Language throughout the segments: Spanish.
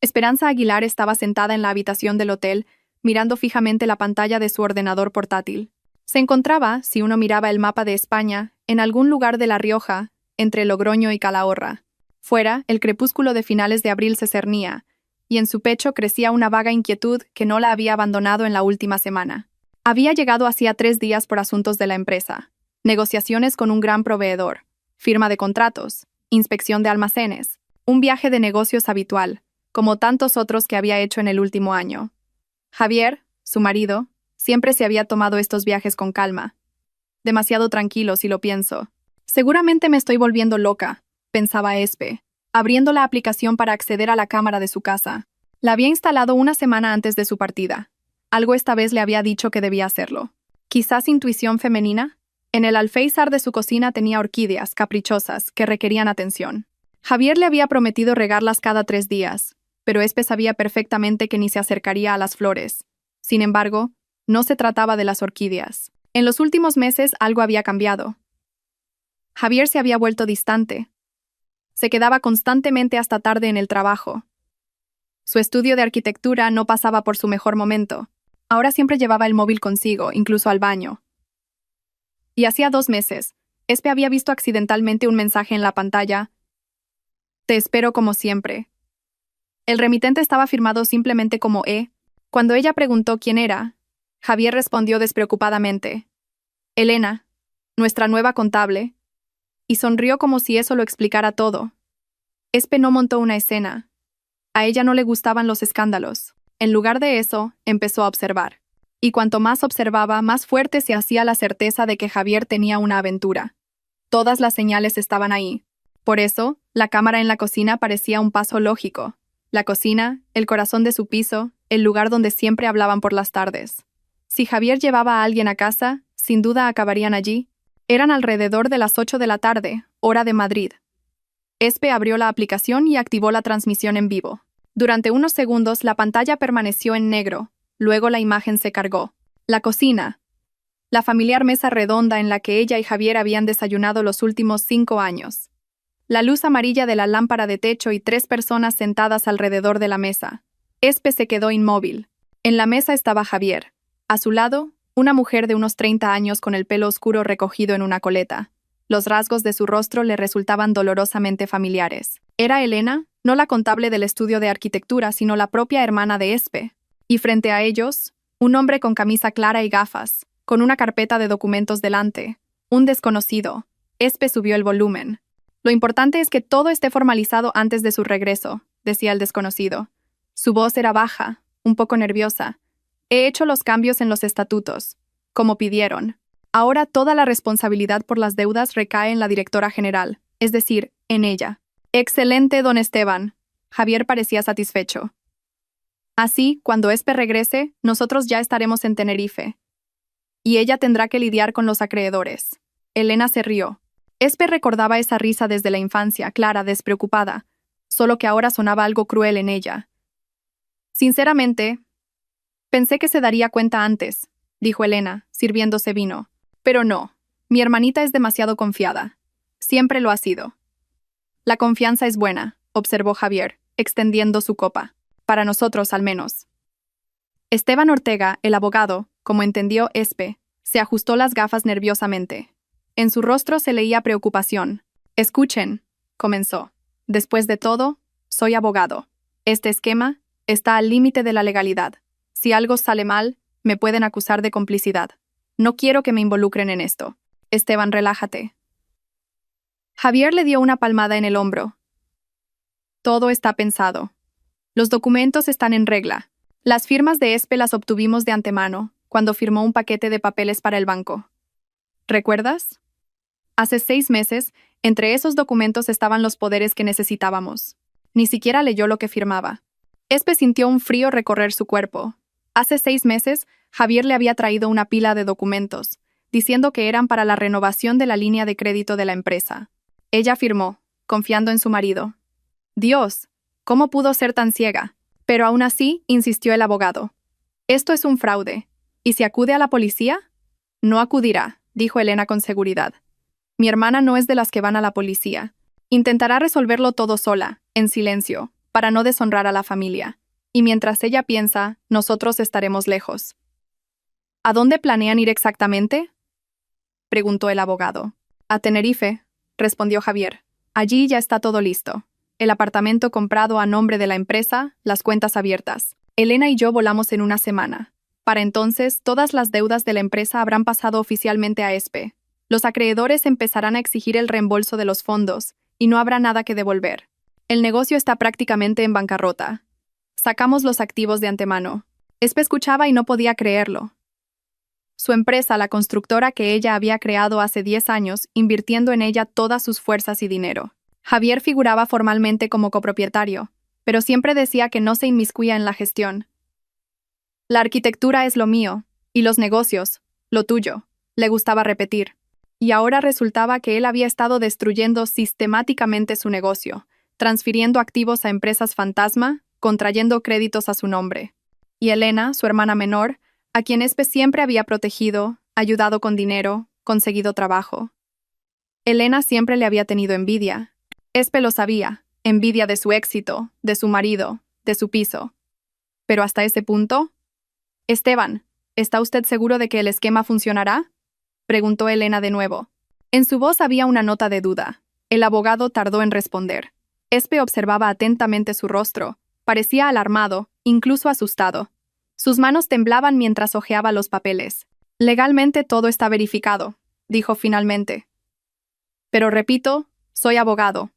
Esperanza Aguilar estaba sentada en la habitación del hotel, mirando fijamente la pantalla de su ordenador portátil. Se encontraba, si uno miraba el mapa de España, en algún lugar de La Rioja, entre Logroño y Calahorra. Fuera, el crepúsculo de finales de abril se cernía, y en su pecho crecía una vaga inquietud que no la había abandonado en la última semana. Había llegado hacía 3 días por asuntos de la empresa, negociaciones con un gran proveedor, firma de contratos, inspección de almacenes, un viaje de negocios habitual, como tantos otros que había hecho en el último año. Javier, su marido, siempre se había tomado estos viajes con calma. Demasiado tranquilo, si lo pienso. Seguramente me estoy volviendo loca, pensaba Espe, abriendo la aplicación para acceder a la cámara de su casa. La había instalado una semana antes de su partida. Algo esta vez le había dicho que debía hacerlo. ¿Quizás intuición femenina? En el alféizar de su cocina tenía orquídeas caprichosas que requerían atención. Javier le había prometido regarlas cada 3 días, pero Espe sabía perfectamente que ni se acercaría a las flores. Sin embargo, no se trataba de las orquídeas. En los últimos meses algo había cambiado. Javier se había vuelto distante. Se quedaba constantemente hasta tarde en el trabajo. Su estudio de arquitectura no pasaba por su mejor momento. Ahora siempre llevaba el móvil consigo, incluso al baño. Y hacía 2 meses, Espe había visto accidentalmente un mensaje en la pantalla. Te espero como siempre. El remitente estaba firmado simplemente como E. Cuando ella preguntó quién era, Javier respondió despreocupadamente. Elena, nuestra nueva contable, y sonrió como si eso lo explicara todo. Espe no montó una escena. A ella no le gustaban los escándalos. En lugar de eso, empezó a observar. Y cuanto más observaba, más fuerte se hacía la certeza de que Javier tenía una aventura. Todas las señales estaban ahí. Por eso, la cámara en la cocina parecía un paso lógico. La cocina, el corazón de su piso, el lugar donde siempre hablaban por las tardes. Si Javier llevaba a alguien a casa, sin duda acabarían allí. Eran alrededor de las 8 de la tarde, hora de Madrid. Espe abrió la aplicación y activó la transmisión en vivo. Durante unos segundos la pantalla permaneció en negro, luego la imagen se cargó. La cocina. La familiar mesa redonda en la que ella y Javier habían desayunado los últimos 5 años. La luz amarilla de la lámpara de techo y 3 personas sentadas alrededor de la mesa. Espe se quedó inmóvil. En la mesa estaba Javier. A su lado, una mujer de unos 30 años con el pelo oscuro recogido en una coleta. Los rasgos de su rostro le resultaban dolorosamente familiares. Era Elena, no la contable del estudio de arquitectura, sino la propia hermana de Espe. Y frente a ellos, un hombre con camisa clara y gafas, con una carpeta de documentos delante. Un desconocido. Espe subió el volumen. Lo importante es que todo esté formalizado antes de su regreso, decía el desconocido. Su voz era baja, un poco nerviosa. He hecho los cambios en los estatutos, como pidieron. Ahora toda la responsabilidad por las deudas recae en la directora general, es decir, en ella. Excelente, don Esteban. Javier parecía satisfecho. Así, cuando Espe regrese, nosotros ya estaremos en Tenerife. Y ella tendrá que lidiar con los acreedores. Elena se rió. Espe recordaba esa risa desde la infancia, clara, despreocupada, solo que ahora sonaba algo cruel en ella. Sinceramente, pensé que se daría cuenta antes, dijo Elena, sirviéndose vino. Pero no, mi hermanita es demasiado confiada. Siempre lo ha sido. La confianza es buena, observó Javier, extendiendo su copa. Para nosotros, al menos. Esteban Ortega, el abogado, como entendió Espe, se ajustó las gafas nerviosamente. En su rostro se leía preocupación. Escuchen, comenzó. Después de todo, soy abogado. Este esquema está al límite de la legalidad. Si algo sale mal, me pueden acusar de complicidad. No quiero que me involucren en esto. Esteban, relájate. Javier le dio una palmada en el hombro. Todo está pensado. Los documentos están en regla. Las firmas de Espe las obtuvimos de antemano, cuando firmó un paquete de papeles para el banco. ¿Recuerdas? Hace 6 meses, entre esos documentos estaban los poderes que necesitábamos. Ni siquiera leyó lo que firmaba. Espe sintió un frío recorrer su cuerpo. Hace 6 meses, Javier le había traído una pila de documentos, diciendo que eran para la renovación de la línea de crédito de la empresa. Ella firmó, confiando en su marido. Dios, ¿cómo pudo ser tan ciega? Pero aún así, insistió el abogado. Esto es un fraude. ¿Y si acude a la policía? No acudirá, dijo Elena con seguridad. Mi hermana no es de las que van a la policía. Intentará resolverlo todo sola, en silencio, para no deshonrar a la familia. Y mientras ella piensa, nosotros estaremos lejos. ¿A dónde planean ir exactamente?, preguntó el abogado. A Tenerife, respondió Javier. Allí ya está todo listo. El apartamento comprado a nombre de la empresa, las cuentas abiertas. Elena y yo volamos en una semana. Para entonces, todas las deudas de la empresa habrán pasado oficialmente a ESPE. Los acreedores empezarán a exigir el reembolso de los fondos, y no habrá nada que devolver. El negocio está prácticamente en bancarrota. Sacamos los activos de antemano. ESPE escuchaba y no podía creerlo. Su empresa, la constructora que ella había creado hace 10 años, invirtiendo en ella todas sus fuerzas y dinero. Javier figuraba formalmente como copropietario, pero siempre decía que no se inmiscuía en la gestión. La arquitectura es lo mío, y los negocios, lo tuyo, le gustaba repetir. Y ahora resultaba que él había estado destruyendo sistemáticamente su negocio, transfiriendo activos a empresas fantasma, contrayendo créditos a su nombre. Y Elena, su hermana menor, a quien ESPE siempre había protegido, ayudado con dinero, conseguido trabajo. Elena siempre le había tenido envidia. ESPE lo sabía, envidia de su éxito, de su marido, de su piso. Pero hasta ese punto... Esteban, ¿está usted seguro de que el esquema funcionará?, preguntó Elena de nuevo. En su voz había una nota de duda. El abogado tardó en responder. ESPE observaba atentamente su rostro. Parecía alarmado, incluso asustado. Sus manos temblaban mientras hojeaba los papeles. Legalmente todo está verificado, dijo finalmente. Pero repito, soy abogado.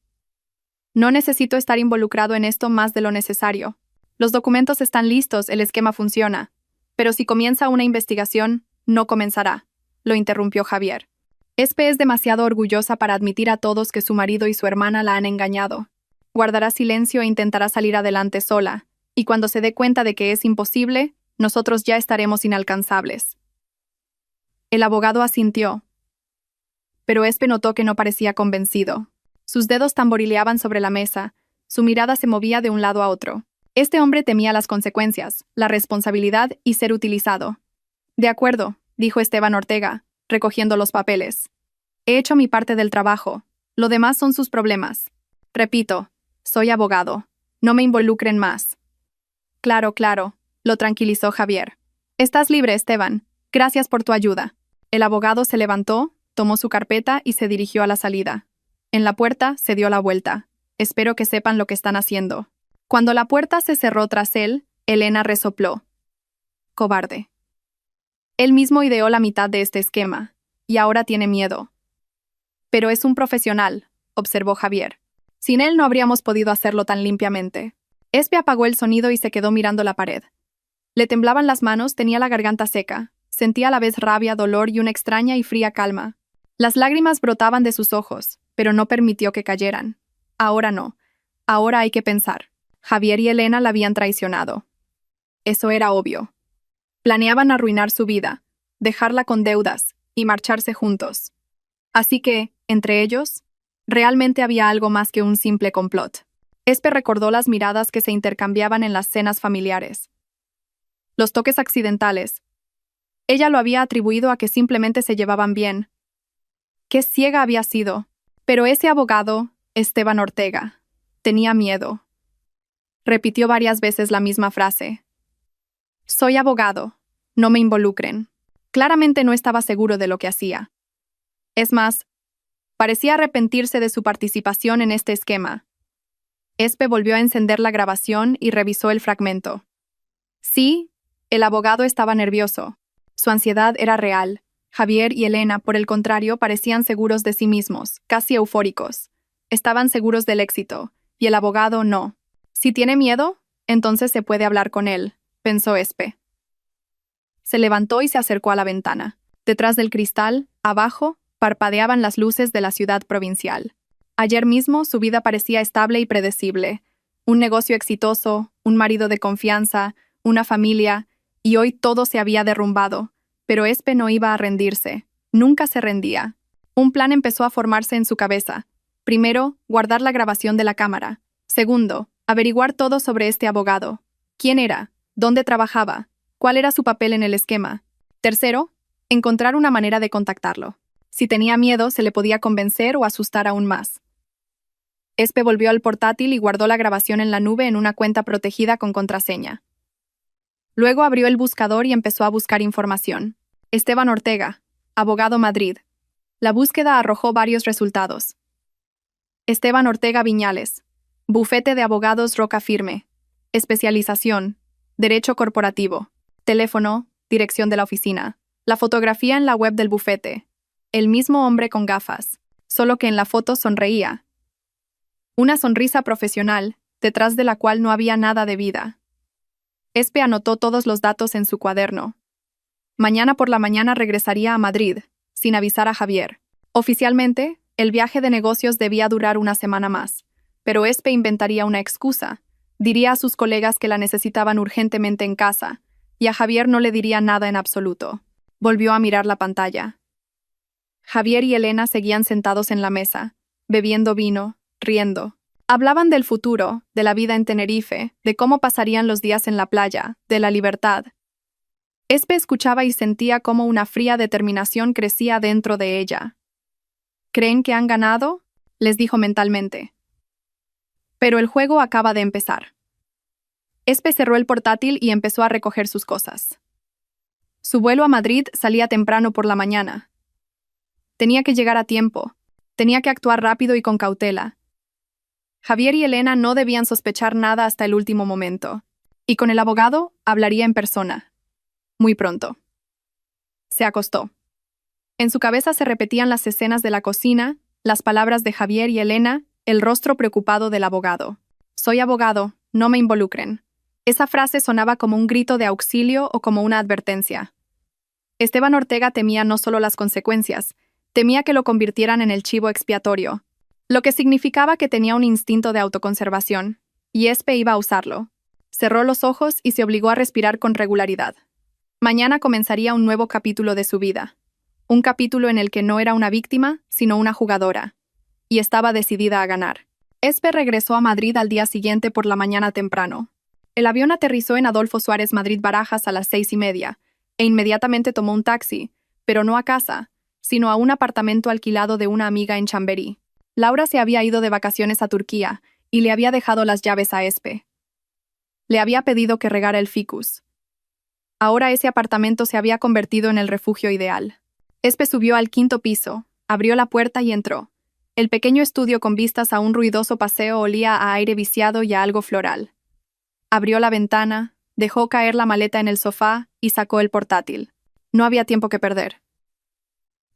No necesito estar involucrado en esto más de lo necesario. Los documentos están listos, el esquema funciona. Pero si comienza una investigación, no comenzará, lo interrumpió Javier. ESPE es demasiado orgullosa para admitir a todos que su marido y su hermana la han engañado. Guardará silencio e intentará salir adelante sola, y cuando se dé cuenta de que es imposible, nosotros ya estaremos inalcanzables. El abogado asintió. Pero ESPE notó que no parecía convencido. Sus dedos tamborileaban sobre la mesa, su mirada se movía de un lado a otro. Este hombre temía las consecuencias, la responsabilidad y ser utilizado. De acuerdo, dijo Esteban Ortega, recogiendo los papeles. He hecho mi parte del trabajo. Lo demás son sus problemas. Repito, soy abogado. No me involucren más. Claro, claro, lo tranquilizó Javier. Estás libre, Esteban. Gracias por tu ayuda. El abogado se levantó, tomó su carpeta y se dirigió a la salida. En la puerta se dio la vuelta. Espero que sepan lo que están haciendo. Cuando la puerta se cerró tras él, Elena resopló. Cobarde. Él mismo ideó la mitad de este esquema, y ahora tiene miedo. Pero es un profesional, observó Javier. Sin él no habríamos podido hacerlo tan limpiamente. ESPE apagó el sonido y se quedó mirando la pared. Le temblaban las manos, tenía la garganta seca, sentía a la vez rabia, dolor y una extraña y fría calma. Las lágrimas brotaban de sus ojos, pero no permitió que cayeran. Ahora no. Ahora hay que pensar. Javier y Elena la habían traicionado. Eso era obvio. Planeaban arruinar su vida, dejarla con deudas y marcharse juntos. Así que, entre ellos, realmente había algo más que un simple complot. ESPE recordó las miradas que se intercambiaban en las cenas familiares. Los toques accidentales. Ella lo había atribuido a que simplemente se llevaban bien. Qué ciega había sido. Pero ese abogado, Esteban Ortega, tenía miedo. Repitió varias veces la misma frase. Soy abogado. No me involucren. Claramente no estaba seguro de lo que hacía. Es más, parecía arrepentirse de su participación en este esquema. ESPE volvió a encender la grabación y revisó el fragmento. Sí, el abogado estaba nervioso. Su ansiedad era real. Javier y Elena, por el contrario, parecían seguros de sí mismos, casi eufóricos. Estaban seguros del éxito, y el abogado no. Si tiene miedo, entonces se puede hablar con él, pensó ESPE. Se levantó y se acercó a la ventana. Detrás del cristal, abajo, parpadeaban las luces de la ciudad provincial. Ayer mismo su vida parecía estable y predecible. Un negocio exitoso, un marido de confianza, una familia, y hoy todo se había derrumbado. Pero ESPE no iba a rendirse. Nunca se rendía. Un plan empezó a formarse en su cabeza. Primero, guardar la grabación de la cámara. Segundo, averiguar todo sobre este abogado. ¿Quién era? ¿Dónde trabajaba? ¿Cuál era su papel en el esquema? Tercero, encontrar una manera de contactarlo. Si tenía miedo, se le podía convencer o asustar aún más. Espe volvió al portátil y guardó la grabación en la nube en una cuenta protegida con contraseña. Luego abrió el buscador y empezó a buscar información. Esteban Ortega, abogado Madrid. La búsqueda arrojó varios resultados. Esteban Ortega Viñales, bufete de abogados Roca Firme. Especialización, derecho corporativo. Teléfono, dirección de la oficina. La fotografía en la web del bufete. El mismo hombre con gafas, solo que en la foto sonreía. Una sonrisa profesional, detrás de la cual no había nada de vida. Espe anotó todos los datos en su cuaderno. Mañana por la mañana regresaría a Madrid, sin avisar a Javier. Oficialmente, el viaje de negocios debía durar una semana más, pero Espe inventaría una excusa. Diría a sus colegas que la necesitaban urgentemente en casa, y a Javier no le diría nada en absoluto. Volvió a mirar la pantalla. Javier y Elena seguían sentados en la mesa, bebiendo vino, riendo. Hablaban del futuro, de la vida en Tenerife, de cómo pasarían los días en la playa, de la libertad. Espe escuchaba y sentía cómo una fría determinación crecía dentro de ella. ¿Creen que han ganado?, les dijo mentalmente. Pero el juego acaba de empezar. Espe cerró el portátil y empezó a recoger sus cosas. Su vuelo a Madrid salía temprano por la mañana. Tenía que llegar a tiempo. Tenía que actuar rápido y con cautela. Javier y Elena no debían sospechar nada hasta el último momento. Y con el abogado hablaría en persona. Muy pronto. Se acostó. En su cabeza se repetían las escenas de la cocina, las palabras de Javier y Elena, el rostro preocupado del abogado. Soy abogado, no me involucren. Esa frase sonaba como un grito de auxilio o como una advertencia. Esteban Ortega temía no solo las consecuencias, temía que lo convirtieran en el chivo expiatorio, lo que significaba que tenía un instinto de autoconservación, y Espe iba a usarlo. Cerró los ojos y se obligó a respirar con regularidad. Mañana comenzaría un nuevo capítulo de su vida. Un capítulo en el que no era una víctima, sino una jugadora. Y estaba decidida a ganar. Espe regresó a Madrid al día siguiente por la mañana temprano. El avión aterrizó en Adolfo Suárez Madrid-Barajas a las 6:30, e inmediatamente tomó un taxi, pero no a casa, sino a un apartamento alquilado de una amiga en Chamberí. Laura se había ido de vacaciones a Turquía, y le había dejado las llaves a Espe. Le había pedido que regara el ficus. Ahora ese apartamento se había convertido en el refugio ideal. Espe subió al 5º piso, abrió la puerta y entró. El pequeño estudio con vistas a un ruidoso paseo olía a aire viciado y a algo floral. Abrió la ventana, dejó caer la maleta en el sofá y sacó el portátil. No había tiempo que perder.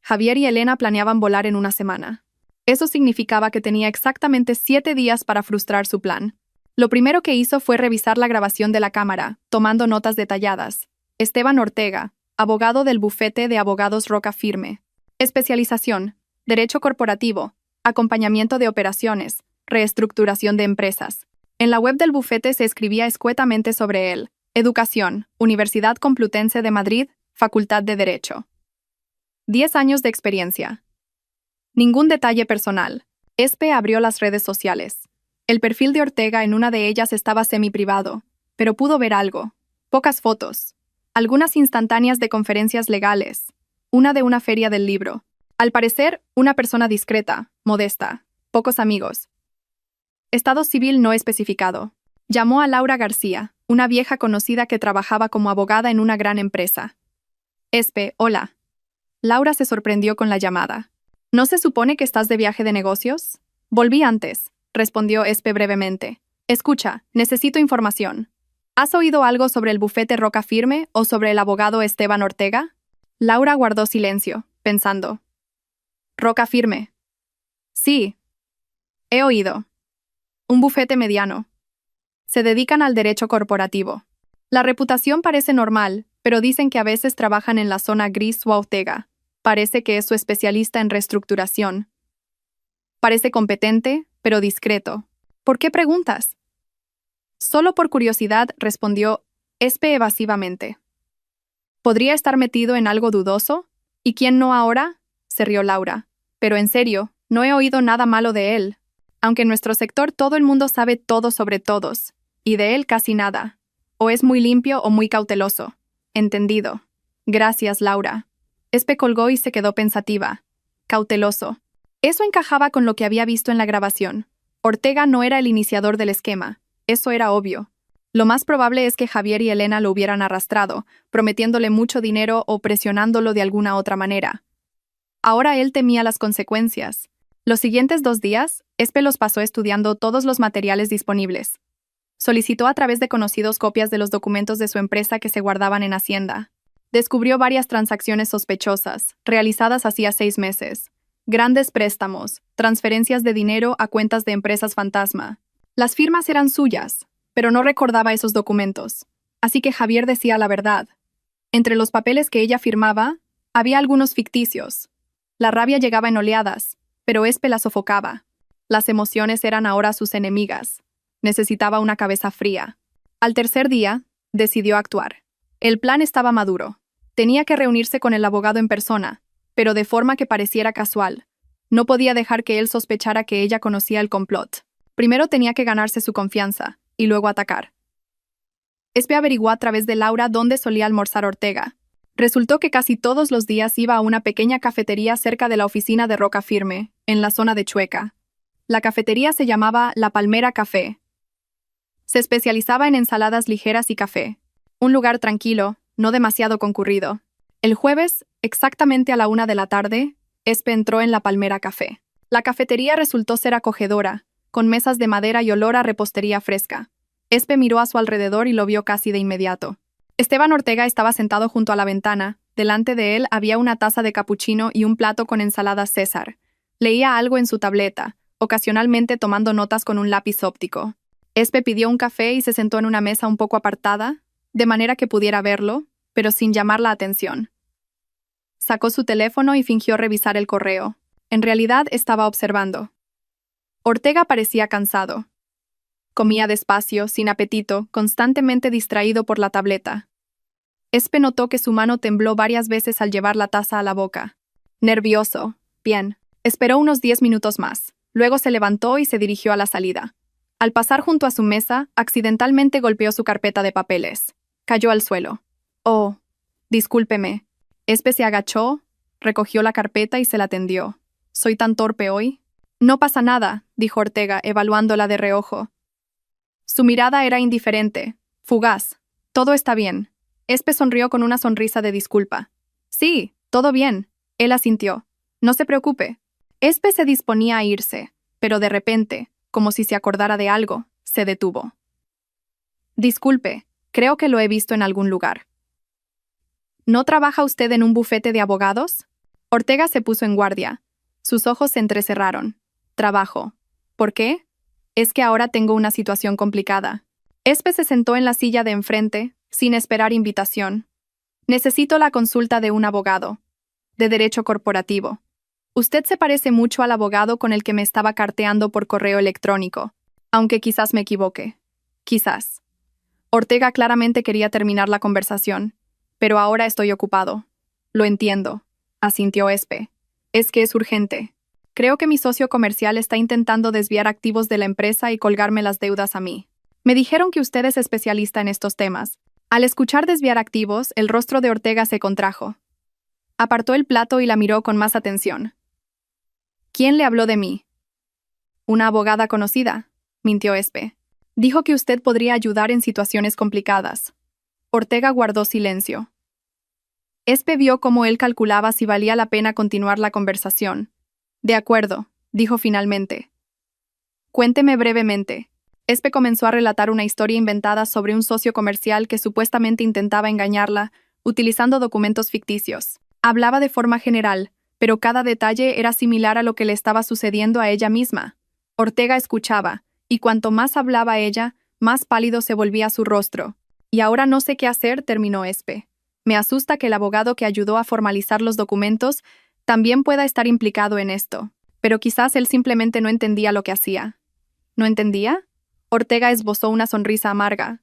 Javier y Elena planeaban volar en una semana. Eso significaba que tenía exactamente 7 días para frustrar su plan. Lo primero que hizo fue revisar la grabación de la cámara, tomando notas detalladas. Esteban Ortega, abogado del bufete de abogados Roca Firme. Especialización, derecho corporativo, acompañamiento de operaciones, reestructuración de empresas. En la web del bufete se escribía escuetamente sobre él. Educación, Universidad Complutense de Madrid, Facultad de Derecho. 10 años de experiencia. Ningún detalle personal. Espe abrió las redes sociales. El perfil de Ortega en una de ellas estaba semiprivado, pero pudo ver algo. Pocas fotos. Algunas instantáneas de conferencias legales. Una de una feria del libro. Al parecer, una persona discreta, modesta. Pocos amigos. Estado civil no especificado. Llamó a Laura García, una vieja conocida que trabajaba como abogada en una gran empresa. Espe, hola. Laura se sorprendió con la llamada. ¿No se supone que estás de viaje de negocios? Volví antes, respondió Espe brevemente. Escucha, necesito información. ¿Has oído algo sobre el bufete Roca Firme o sobre el abogado Esteban Ortega? Laura guardó silencio, pensando. Roca Firme. Sí. He oído. Un bufete mediano. Se dedican al derecho corporativo. La reputación parece normal, pero dicen que a veces trabajan en la zona gris o Ortega. Parece que es su especialista en reestructuración. Parece competente, pero discreto. ¿Por qué preguntas? Solo por curiosidad, respondió Espe evasivamente. ¿Podría estar metido en algo dudoso? ¿Y quién no ahora? Se rió Laura. Pero en serio, no he oído nada malo de él. Aunque en nuestro sector todo el mundo sabe todo sobre todos, y de él casi nada. O es muy limpio o muy cauteloso. Entendido. Gracias, Laura. Espe colgó y se quedó pensativa. Cauteloso. Eso encajaba con lo que había visto en la grabación. Ortega no era el iniciador del esquema, eso era obvio. Lo más probable es que Javier y Elena lo hubieran arrastrado, prometiéndole mucho dinero o presionándolo de alguna otra manera. Ahora él temía las consecuencias. Los siguientes 2 días, Espe los pasó estudiando todos los materiales disponibles. Solicitó a través de conocidos copias de los documentos de su empresa que se guardaban en Hacienda. Descubrió varias transacciones sospechosas, realizadas hacía 6 meses. Grandes préstamos, transferencias de dinero a cuentas de empresas fantasma. Las firmas eran suyas, pero no recordaba esos documentos. Así que Javier decía la verdad. Entre los papeles que ella firmaba, había algunos ficticios. La rabia llegaba en oleadas, pero Espe la sofocaba. Las emociones eran ahora sus enemigas. Necesitaba una cabeza fría. Al tercer día, decidió actuar. El plan estaba maduro. Tenía que reunirse con el abogado en persona, pero de forma que pareciera casual. No podía dejar que él sospechara que ella conocía el complot. Primero tenía que ganarse su confianza, y luego atacar. Espe averiguó a través de Laura dónde solía almorzar Ortega. Resultó que casi todos los días iba a una pequeña cafetería cerca de la oficina de Roca Firme, en la zona de Chueca. La cafetería se llamaba La Palmera Café. Se especializaba en ensaladas ligeras y café. Un lugar tranquilo, no demasiado concurrido. El jueves, exactamente a la 1 de la tarde, Espe entró en La Palmera Café. La cafetería resultó ser acogedora, con mesas de madera y olor a repostería fresca. Espe miró a su alrededor y lo vio casi de inmediato. Esteban Ortega estaba sentado junto a la ventana. Delante de él había una taza de capuchino y un plato con ensalada César. Leía algo en su tableta, ocasionalmente tomando notas con un lápiz óptico. Espe pidió un café y se sentó en una mesa un poco apartada, de manera que pudiera verlo, pero sin llamar la atención. Sacó su teléfono y fingió revisar el correo. En realidad estaba observando. Ortega parecía cansado. Comía despacio, sin apetito, constantemente distraído por la tableta. Espe notó que su mano tembló varias veces al llevar la taza a la boca. Nervioso. Bien. Esperó unos 10 minutos más. Luego se levantó y se dirigió a la salida. Al pasar junto a su mesa, accidentalmente golpeó su carpeta de papeles. Cayó al suelo. Oh, discúlpeme. Espe se agachó, recogió la carpeta y se la tendió. ¿Soy tan torpe hoy? No pasa nada, dijo Ortega, evaluándola de reojo. Su mirada era indiferente, fugaz. Todo está bien. Espe sonrió con una sonrisa de disculpa. Sí, todo bien. Él asintió. No se preocupe. Espe se disponía a irse, pero de repente, como si se acordara de algo, se detuvo. Disculpe, creo que lo he visto en algún lugar. ¿No trabaja usted en un bufete de abogados? Ortega se puso en guardia. Sus ojos se entrecerraron. Trabajo. ¿Por qué? Es que ahora tengo una situación complicada. Espe se sentó en la silla de enfrente, sin esperar invitación. Necesito la consulta de un abogado. De derecho corporativo. Usted se parece mucho al abogado con el que me estaba carteando por correo electrónico, aunque quizás me equivoque. Quizás. Ortega claramente quería terminar la conversación, pero ahora estoy ocupado. Lo entiendo, asintió Espe. Es que es urgente. Creo que mi socio comercial está intentando desviar activos de la empresa y colgarme las deudas a mí. Me dijeron que usted es especialista en estos temas. Al escuchar desviar activos, el rostro de Ortega se contrajo. Apartó el plato y la miró con más atención. ¿Quién le habló de mí? Una abogada conocida, mintió Espe. Dijo que usted podría ayudar en situaciones complicadas. Ortega guardó silencio. Espe vio cómo él calculaba si valía la pena continuar la conversación. De acuerdo, dijo finalmente. Cuénteme brevemente. Espe comenzó a relatar una historia inventada sobre un socio comercial que supuestamente intentaba engañarla, utilizando documentos ficticios. Hablaba de forma general, pero cada detalle era similar a lo que le estaba sucediendo a ella misma. Ortega escuchaba, y cuanto más hablaba ella, más pálido se volvía su rostro. Y ahora no sé qué hacer, terminó Espe. Me asusta que el abogado que ayudó a formalizar los documentos también pueda estar implicado en esto, pero quizás él simplemente no entendía lo que hacía. ¿No entendía? Ortega esbozó una sonrisa amarga.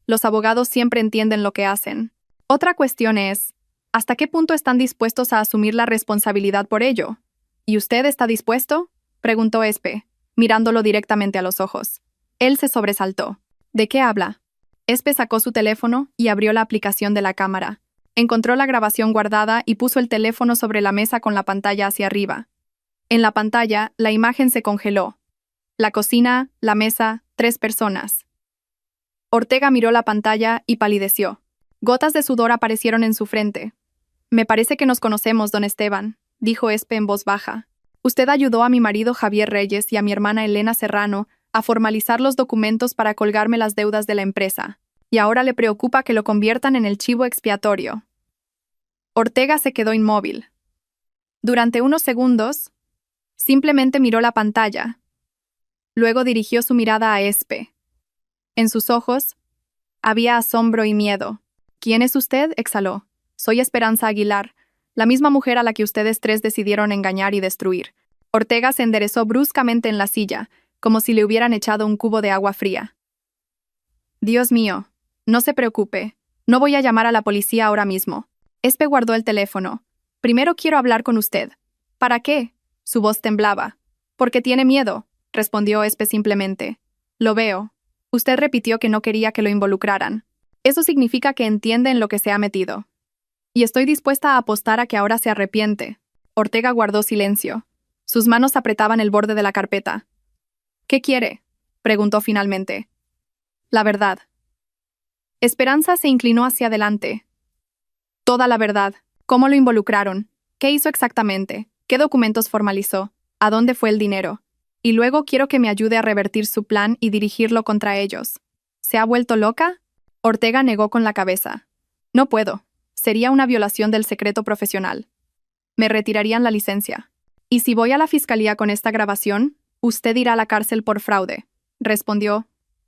Los abogados siempre entienden lo que hacen. Otra cuestión es, ¿hasta qué punto están dispuestos a asumir la responsabilidad por ello? ¿Y usted está dispuesto? Preguntó Espe, mirándolo directamente a los ojos. Él se sobresaltó. ¿De qué habla? Espe sacó su teléfono y abrió la aplicación de la cámara. Encontró la grabación guardada y puso el teléfono sobre la mesa con la pantalla hacia arriba. En la pantalla, la imagen se congeló. La cocina, la mesa, 3 personas. Ortega miró la pantalla y palideció. Gotas de sudor aparecieron en su frente. Me parece que nos conocemos, don Esteban, dijo Espe en voz baja. Usted ayudó a mi marido Javier Reyes y a mi hermana Elena Serrano a formalizar los documentos para colgarme las deudas de la empresa, y ahora le preocupa que lo conviertan en el chivo expiatorio. Ortega se quedó inmóvil. Durante unos segundos, simplemente miró la pantalla. Luego dirigió su mirada a Espe. En sus ojos había asombro y miedo. ¿Quién es usted?, exhaló. Soy Esperanza Aguilar, la misma mujer a la que ustedes 3 decidieron engañar y destruir. Ortega se enderezó bruscamente en la silla, como si le hubieran echado un cubo de agua fría. Dios mío, no se preocupe, no voy a llamar a la policía ahora mismo. Espe guardó el teléfono. Primero quiero hablar con usted. ¿Para qué? Su voz temblaba. Porque tiene miedo, respondió Espe simplemente. Lo veo. Usted repitió que no quería que lo involucraran. Eso significa que entiende en lo que se ha metido. Y estoy dispuesta a apostar a que ahora se arrepiente. Ortega guardó silencio. Sus manos apretaban el borde de la carpeta. ¿Qué quiere?, preguntó finalmente. La verdad. Esperanza se inclinó hacia adelante. Toda la verdad. ¿Cómo lo involucraron? ¿Qué hizo exactamente? ¿Qué documentos formalizó? ¿A dónde fue el dinero? Y luego quiero que me ayude a revertir su plan y dirigirlo contra ellos. ¿Se ha vuelto loca? Ortega negó con la cabeza. No puedo. Sería una violación del secreto profesional. Me retirarían la licencia. Y si voy a la fiscalía con esta grabación, usted irá a la cárcel por fraude, respondió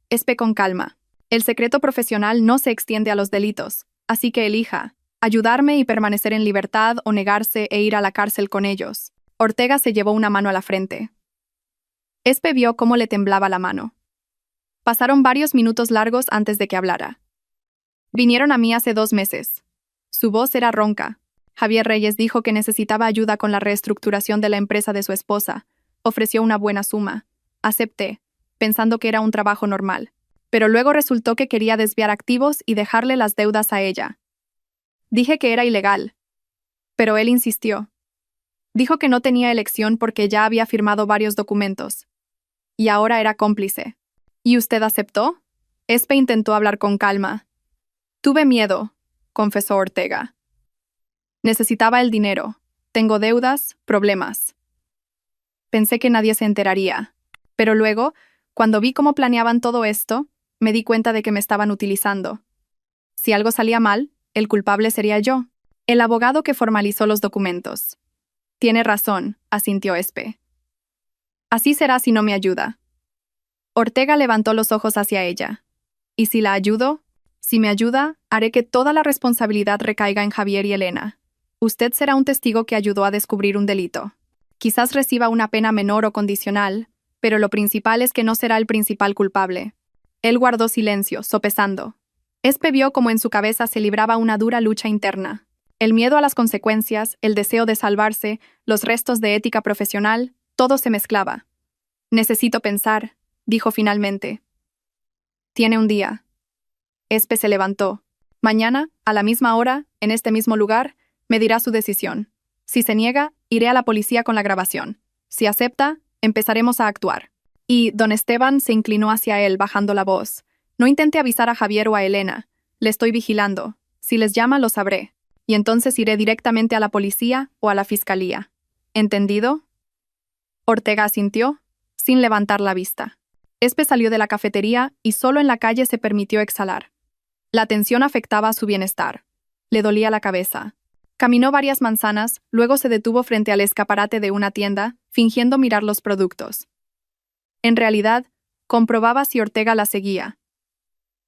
Espe con calma. El secreto profesional no se extiende a los delitos, así que elija, ayudarme y permanecer en libertad o negarse e ir a la cárcel con ellos. Ortega se llevó una mano a la frente. Espe vio cómo le temblaba la mano. Pasaron varios minutos largos antes de que hablara. Vinieron a mí hace 2 meses. Su voz era ronca. Javier Reyes dijo que necesitaba ayuda con la reestructuración de la empresa de su esposa. Ofreció una buena suma. Acepté, pensando que era un trabajo normal. Pero luego resultó que quería desviar activos y dejarle las deudas a ella. Dije que era ilegal. Pero él insistió. Dijo que no tenía elección porque ya había firmado varios documentos. Y ahora era cómplice. ¿Y usted aceptó? Espe intentó hablar con calma. Tuve miedo, confesó Ortega. Necesitaba el dinero. Tengo deudas, problemas. Pensé que nadie se enteraría. Pero luego, cuando vi cómo planeaban todo esto, me di cuenta de que me estaban utilizando. Si algo salía mal, el culpable sería yo, el abogado que formalizó los documentos. Tiene razón, asintió Espe. Así será si no me ayuda. Ortega levantó los ojos hacia ella. ¿Y si la ayudo? Si me ayuda, haré que toda la responsabilidad recaiga en Javier y Elena. Usted será un testigo que ayudó a descubrir un delito. Quizás reciba una pena menor o condicional, pero lo principal es que no será el principal culpable. Él guardó silencio, sopesando. Espe vio como en su cabeza se libraba una dura lucha interna. El miedo a las consecuencias, el deseo de salvarse, los restos de ética profesional, todo se mezclaba. Necesito pensar, dijo finalmente. Tiene un día. Espe se levantó. Mañana, a la misma hora, en este mismo lugar, me dirá su decisión. Si se niega, iré a la policía con la grabación. Si acepta, empezaremos a actuar. Y don Esteban se inclinó hacia él, bajando la voz. No intente avisar a Javier o a Elena. Le estoy vigilando. Si les llama, lo sabré. Y entonces iré directamente a la policía o a la fiscalía. ¿Entendido? Ortega asintió, sin levantar la vista. Espe salió de la cafetería y solo en la calle se permitió exhalar. La tensión afectaba a su bienestar. Le dolía la cabeza. Caminó varias manzanas, luego se detuvo frente al escaparate de una tienda, fingiendo mirar los productos. En realidad, comprobaba si Ortega la seguía.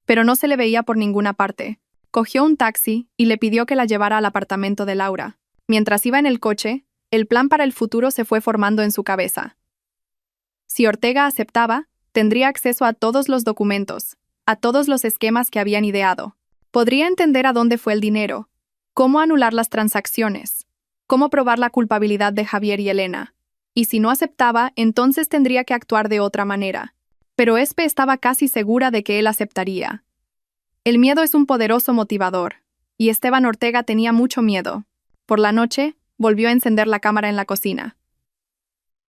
Pero no se le veía por ninguna parte. Cogió un taxi y le pidió que la llevara al apartamento de Laura. Mientras iba en el coche, el plan para el futuro se fue formando en su cabeza. Si Ortega aceptaba, tendría acceso a todos los documentos, a todos los esquemas que habían ideado. Podría entender a dónde fue el dinero, cómo anular las transacciones, cómo probar la culpabilidad de Javier y Elena. Y si no aceptaba, entonces tendría que actuar de otra manera. Pero Espe estaba casi segura de que él aceptaría. El miedo es un poderoso motivador, y Esteban Ortega tenía mucho miedo. Por la noche, volvió a encender la cámara en la cocina.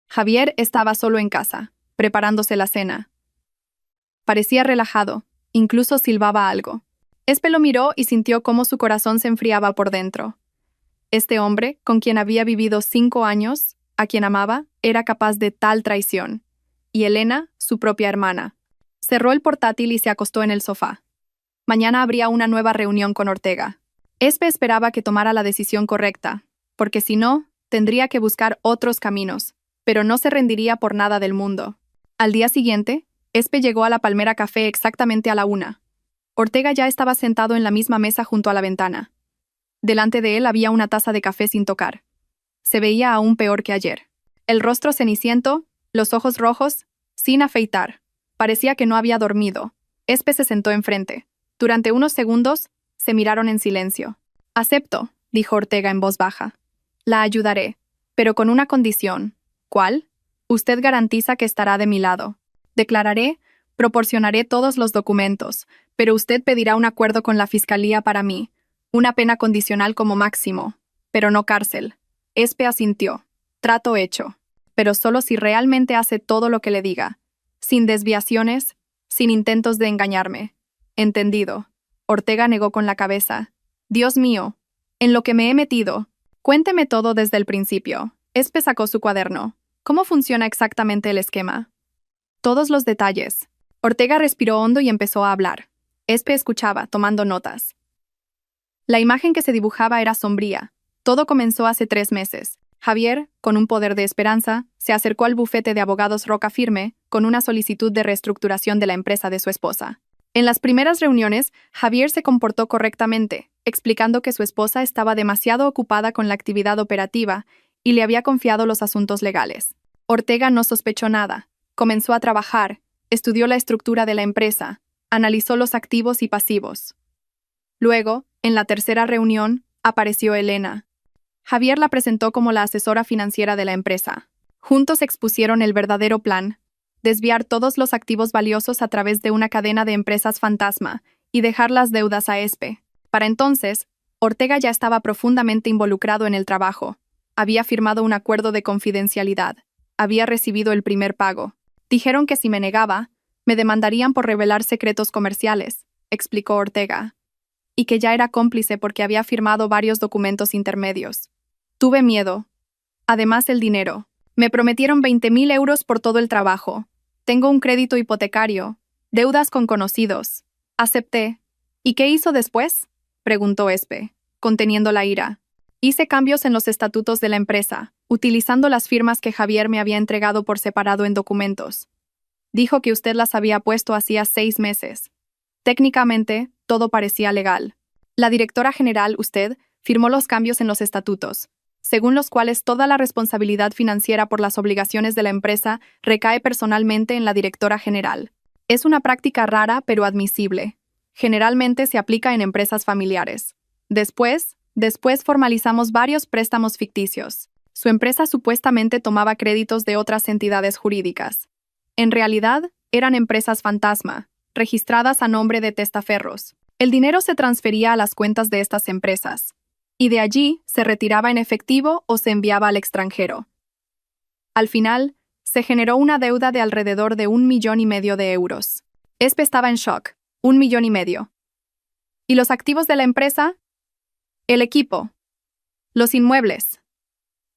Javier estaba solo en casa. preparándose la cena. Parecía relajado, incluso silbaba algo. Espe lo miró y sintió cómo su corazón se enfriaba por dentro. Este hombre, con quien había vivido 5 años, a quien amaba, era capaz de tal traición. Y Elena, su propia hermana. Cerró el portátil y se acostó en el sofá. Mañana habría una nueva reunión con Ortega. Espe esperaba que tomara la decisión correcta, porque si no, tendría que buscar otros caminos, pero no se rendiría por nada del mundo. Al día siguiente, Espe llegó a la Palmera Café exactamente a la 1. Ortega ya estaba sentado en la misma mesa junto a la ventana. Delante de él había una taza de café sin tocar. Se veía aún peor que ayer. El rostro ceniciento, los ojos rojos, sin afeitar. Parecía que no había dormido. Espe se sentó enfrente. Durante unos segundos, se miraron en silencio. «Acepto», dijo Ortega en voz baja. «La ayudaré, pero con una condición». «¿Cuál?» «Usted garantiza que estará de mi lado. Proporcionaré todos los documentos, pero usted pedirá un acuerdo con la fiscalía para mí. Una pena condicional como máximo, pero no cárcel». Espe asintió. «Trato hecho. Pero solo si realmente hace todo lo que le diga. Sin desviaciones, sin intentos de engañarme». «Entendido». Ortega negó con la cabeza. «Dios mío, en lo que me he metido. Cuénteme todo desde el principio». Espe sacó su cuaderno. «¿Cómo funciona exactamente el esquema?» «Todos los detalles». Ortega respiró hondo y empezó a hablar. Espe escuchaba, tomando notas. La imagen que se dibujaba era sombría. Todo comenzó hace 3 meses. Javier, con un poder de esperanza, se acercó al bufete de abogados Roca Firme con una solicitud de reestructuración de la empresa de su esposa. En las primeras reuniones, Javier se comportó correctamente, explicando que su esposa estaba demasiado ocupada con la actividad operativa y le había confiado los asuntos legales. Ortega no sospechó nada. Comenzó a trabajar, estudió la estructura de la empresa, analizó los activos y pasivos. Luego, en la tercera reunión, apareció Elena. Javier la presentó como la asesora financiera de la empresa. Juntos expusieron el verdadero plan: desviar todos los activos valiosos a través de una cadena de empresas fantasma y dejar las deudas a Espe. Para entonces, Ortega ya estaba profundamente involucrado en el trabajo. Había firmado un acuerdo de confidencialidad. Había recibido el primer pago. Dijeron que si me negaba, me demandarían por revelar secretos comerciales, explicó Ortega. Y que ya era cómplice porque había firmado varios documentos intermedios. Tuve miedo. Además, el dinero. Me prometieron 20.000 euros por todo el trabajo. Tengo un crédito hipotecario, deudas con conocidos. Acepté. ¿Y qué hizo después?, preguntó Espe, conteniendo la ira. Hice cambios en los estatutos de la empresa, utilizando las firmas que Javier me había entregado por separado en documentos. Dijo que usted las había puesto hacía 6 meses. Técnicamente, todo parecía legal. La directora general, usted, firmó los cambios en los estatutos, según los cuales toda la responsabilidad financiera por las obligaciones de la empresa recae personalmente en la directora general. Es una práctica rara pero admisible. Generalmente se aplica en empresas familiares. Después formalizamos varios préstamos ficticios. Su empresa supuestamente tomaba créditos de otras entidades jurídicas. En realidad, eran empresas fantasma, registradas a nombre de testaferros. El dinero se transfería a las cuentas de estas empresas, y de allí se retiraba en efectivo o se enviaba al extranjero. Al final, se generó una deuda de alrededor de 1,5 millones de euros. Espe estaba en shock. 1,5 millones. ¿Y los activos de la empresa? El equipo. Los inmuebles.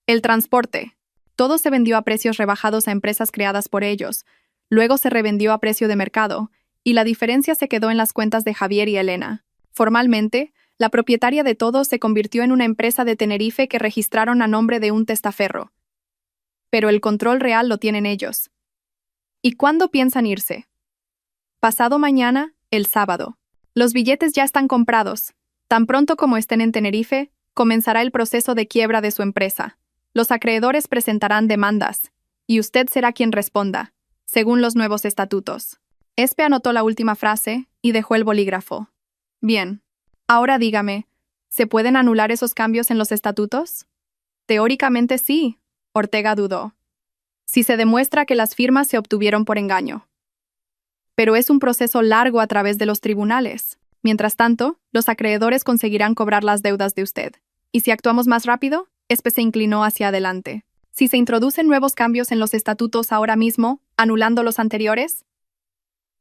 El transporte. Todo se vendió a precios rebajados a empresas creadas por ellos. Luego se revendió a precio de mercado, y la diferencia se quedó en las cuentas de Javier y Elena. Formalmente, la propietaria de todo se convirtió en una empresa de Tenerife que registraron a nombre de un testaferro. Pero el control real lo tienen ellos. ¿Y cuándo piensan irse? Pasado mañana, el sábado. Los billetes ya están comprados. Tan pronto como estén en Tenerife, comenzará el proceso de quiebra de su empresa. Los acreedores presentarán demandas, y usted será quien responda, según los nuevos estatutos. Espe anotó la última frase y dejó el bolígrafo. Bien. Ahora dígame, ¿se pueden anular esos cambios en los estatutos? Teóricamente sí, Ortega dudó. Si se demuestra que las firmas se obtuvieron por engaño. Pero es un proceso largo a través de los tribunales. Mientras tanto, los acreedores conseguirán cobrar las deudas de usted. ¿Y si actuamos más rápido? Espe se inclinó hacia adelante. Si se introducen nuevos cambios en los estatutos ahora mismo, anulando los anteriores,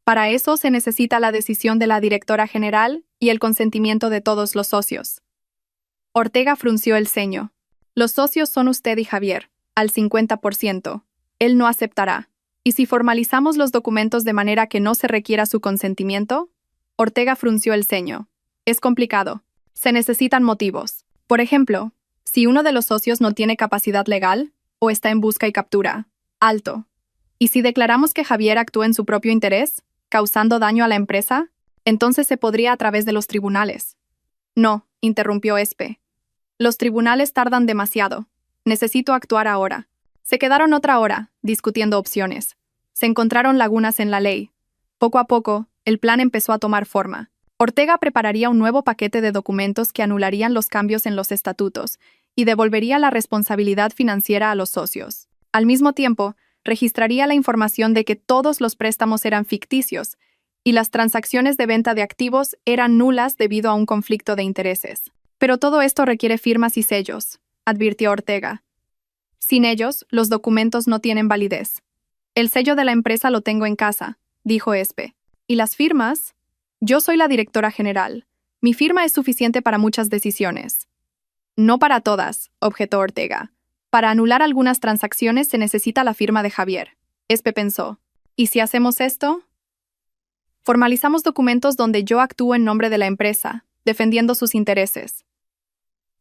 para eso se necesita la decisión de la directora general y el consentimiento de todos los socios. Ortega frunció el ceño. Los socios son usted y Javier, al 50%. Él no aceptará. ¿Y si formalizamos los documentos de manera que no se requiera su consentimiento? Ortega frunció el ceño. Es complicado. Se necesitan motivos. Por ejemplo, si uno de los socios no tiene capacidad legal o está en busca y captura. Alto. ¿Y si declaramos que Javier actúa en su propio interés, causando daño a la empresa? Entonces se podría a través de los tribunales. No, interrumpió Espe. Los tribunales tardan demasiado. Necesito actuar ahora. Se quedaron otra hora, discutiendo opciones. Se encontraron lagunas en la ley. Poco a poco, el plan empezó a tomar forma. Ortega prepararía un nuevo paquete de documentos que anularían los cambios en los estatutos y devolvería la responsabilidad financiera a los socios. Al mismo tiempo, registraría la información de que todos los préstamos eran ficticios y las transacciones de venta de activos eran nulas debido a un conflicto de intereses. Pero todo esto requiere firmas y sellos, advirtió Ortega. Sin ellos, los documentos no tienen validez. El sello de la empresa lo tengo en casa, dijo Espe. ¿Y las firmas? Yo soy la directora general. Mi firma es suficiente para muchas decisiones. No para todas, objetó Ortega. Para anular algunas transacciones se necesita la firma de Javier. Espe pensó. ¿Y si hacemos esto? Formalizamos documentos donde yo actúo en nombre de la empresa, defendiendo sus intereses.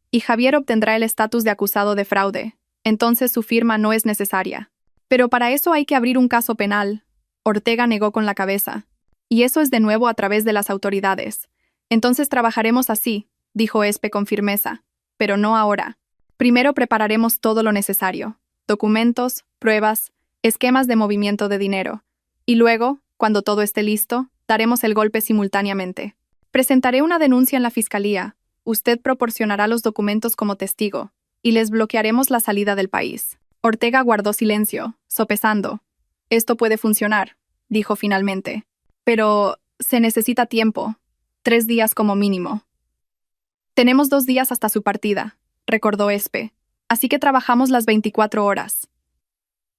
Y Javier obtendrá el estatus de acusado de fraude. Entonces su firma no es necesaria. Pero para eso hay que abrir un caso penal. Ortega negó con la cabeza. Y eso es de nuevo a través de las autoridades. Entonces trabajaremos así, dijo Espe con firmeza. Pero no ahora. Primero prepararemos todo lo necesario. Documentos, pruebas, esquemas de movimiento de dinero. Y luego, cuando todo esté listo, daremos el golpe simultáneamente. Presentaré una denuncia en la fiscalía. Usted proporcionará los documentos como testigo. Y les bloquearemos la salida del país. Ortega guardó silencio, sopesando. Esto puede funcionar, dijo finalmente. Pero se necesita tiempo. 3 días como mínimo. Tenemos 2 días hasta su partida, recordó Espe. Así que trabajamos las 24 horas.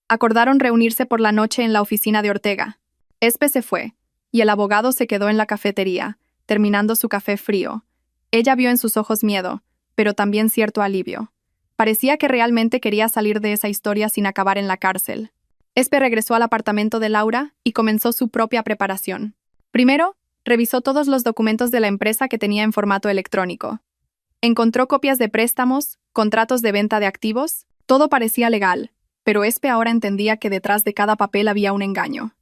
Acordaron reunirse por la noche en la oficina de Ortega. Espe se fue, y el abogado se quedó en la cafetería, terminando su café frío. Ella vio en sus ojos miedo, pero también cierto alivio. Parecía que realmente quería salir de esa historia sin acabar en la cárcel. Espe regresó al apartamento de Laura y comenzó su propia preparación. Primero, revisó todos los documentos de la empresa que tenía en formato electrónico. Encontró copias de préstamos, contratos de venta de activos, todo parecía legal, pero Espe ahora entendía que detrás de cada papel había un engaño.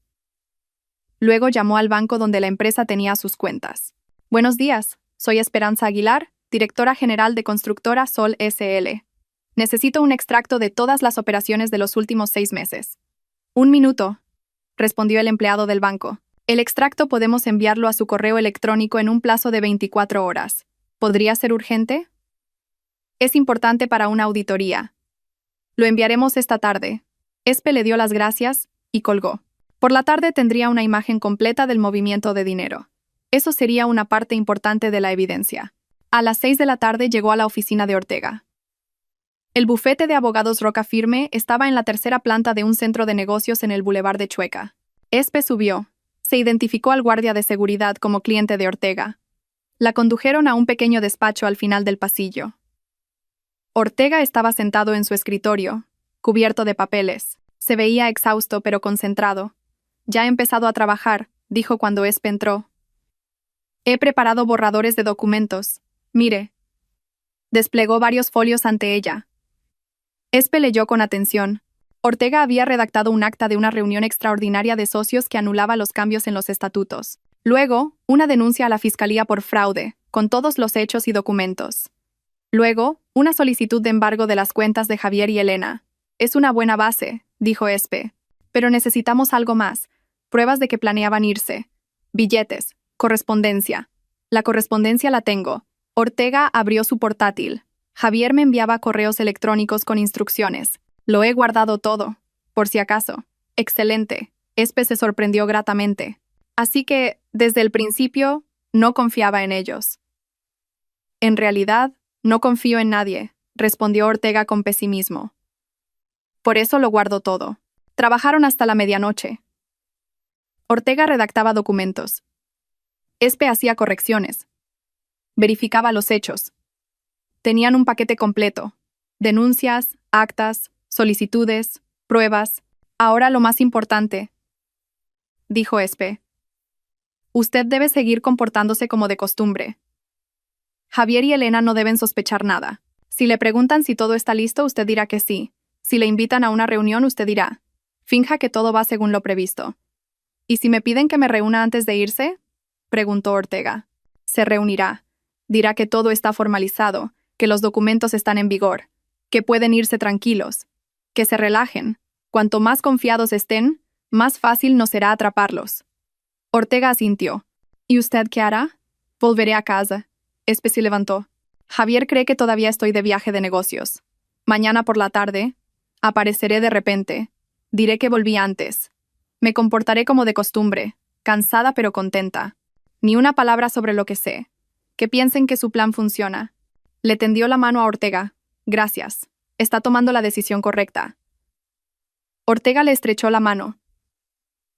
Luego llamó al banco donde la empresa tenía sus cuentas. Buenos días, soy Esperanza Aguilar, directora general de Constructora Sol S.L. Necesito un extracto de todas las operaciones de los últimos 6 meses. 1 minuto, respondió el empleado del banco. El extracto podemos enviarlo a su correo electrónico en un plazo de 24 horas. ¿Podría ser urgente? Es importante para una auditoría. Lo enviaremos esta tarde. Espe le dio las gracias y colgó. Por la tarde tendría una imagen completa del movimiento de dinero. Eso sería una parte importante de la evidencia. A las 6 de la tarde llegó a la oficina de Ortega. El bufete de abogados Roca Firme estaba en la tercera planta de un centro de negocios en el Boulevard de Chueca. Espe subió. Se identificó al guardia de seguridad como cliente de Ortega. La condujeron a un pequeño despacho al final del pasillo. Ortega estaba sentado en su escritorio, cubierto de papeles. Se veía exhausto pero concentrado. Ya he empezado a trabajar, dijo cuando Espe entró. He preparado borradores de documentos. Mire. Desplegó varios folios ante ella. Espe leyó con atención. Ortega había redactado un acta de una reunión extraordinaria de socios que anulaba los cambios en los estatutos. Luego, una denuncia a la fiscalía por fraude, con todos los hechos y documentos. Luego, una solicitud de embargo de las cuentas de Javier y Elena. Es una buena base, dijo Espe. Pero necesitamos algo más. Pruebas de que planeaban irse. Billetes. Correspondencia. La correspondencia la tengo. Ortega abrió su portátil. Javier me enviaba correos electrónicos con instrucciones. Lo he guardado todo, por si acaso. Excelente. Espe se sorprendió gratamente. Así que, desde el principio, no confiaba en ellos. En realidad, no confío en nadie, respondió Ortega con pesimismo. Por eso lo guardo todo. Trabajaron hasta la medianoche. Ortega redactaba documentos. Espe hacía correcciones. Verificaba los hechos. Tenían un paquete completo. Denuncias, actas, solicitudes, pruebas. Ahora lo más importante, dijo Espe. Usted debe seguir comportándose como de costumbre. Javier y Elena no deben sospechar nada. Si le preguntan si todo está listo, usted dirá que sí. Si le invitan a una reunión, usted dirá: finja que todo va según lo previsto. ¿Y si me piden que me reúna antes de irse?, preguntó Ortega. Se reunirá. Dirá que todo está formalizado, que los documentos están en vigor, que pueden irse tranquilos, que se relajen. Cuanto más confiados estén, más fácil nos será atraparlos. Ortega asintió. ¿Y usted qué hará? Volveré a casa. Espe se levantó. Javier cree que todavía estoy de viaje de negocios. Mañana por la tarde, apareceré de repente. Diré que volví antes. Me comportaré como de costumbre, cansada pero contenta. Ni una palabra sobre lo que sé. Que piensen que su plan funciona. Le tendió la mano a Ortega. Gracias. Está tomando la decisión correcta. Ortega le estrechó la mano.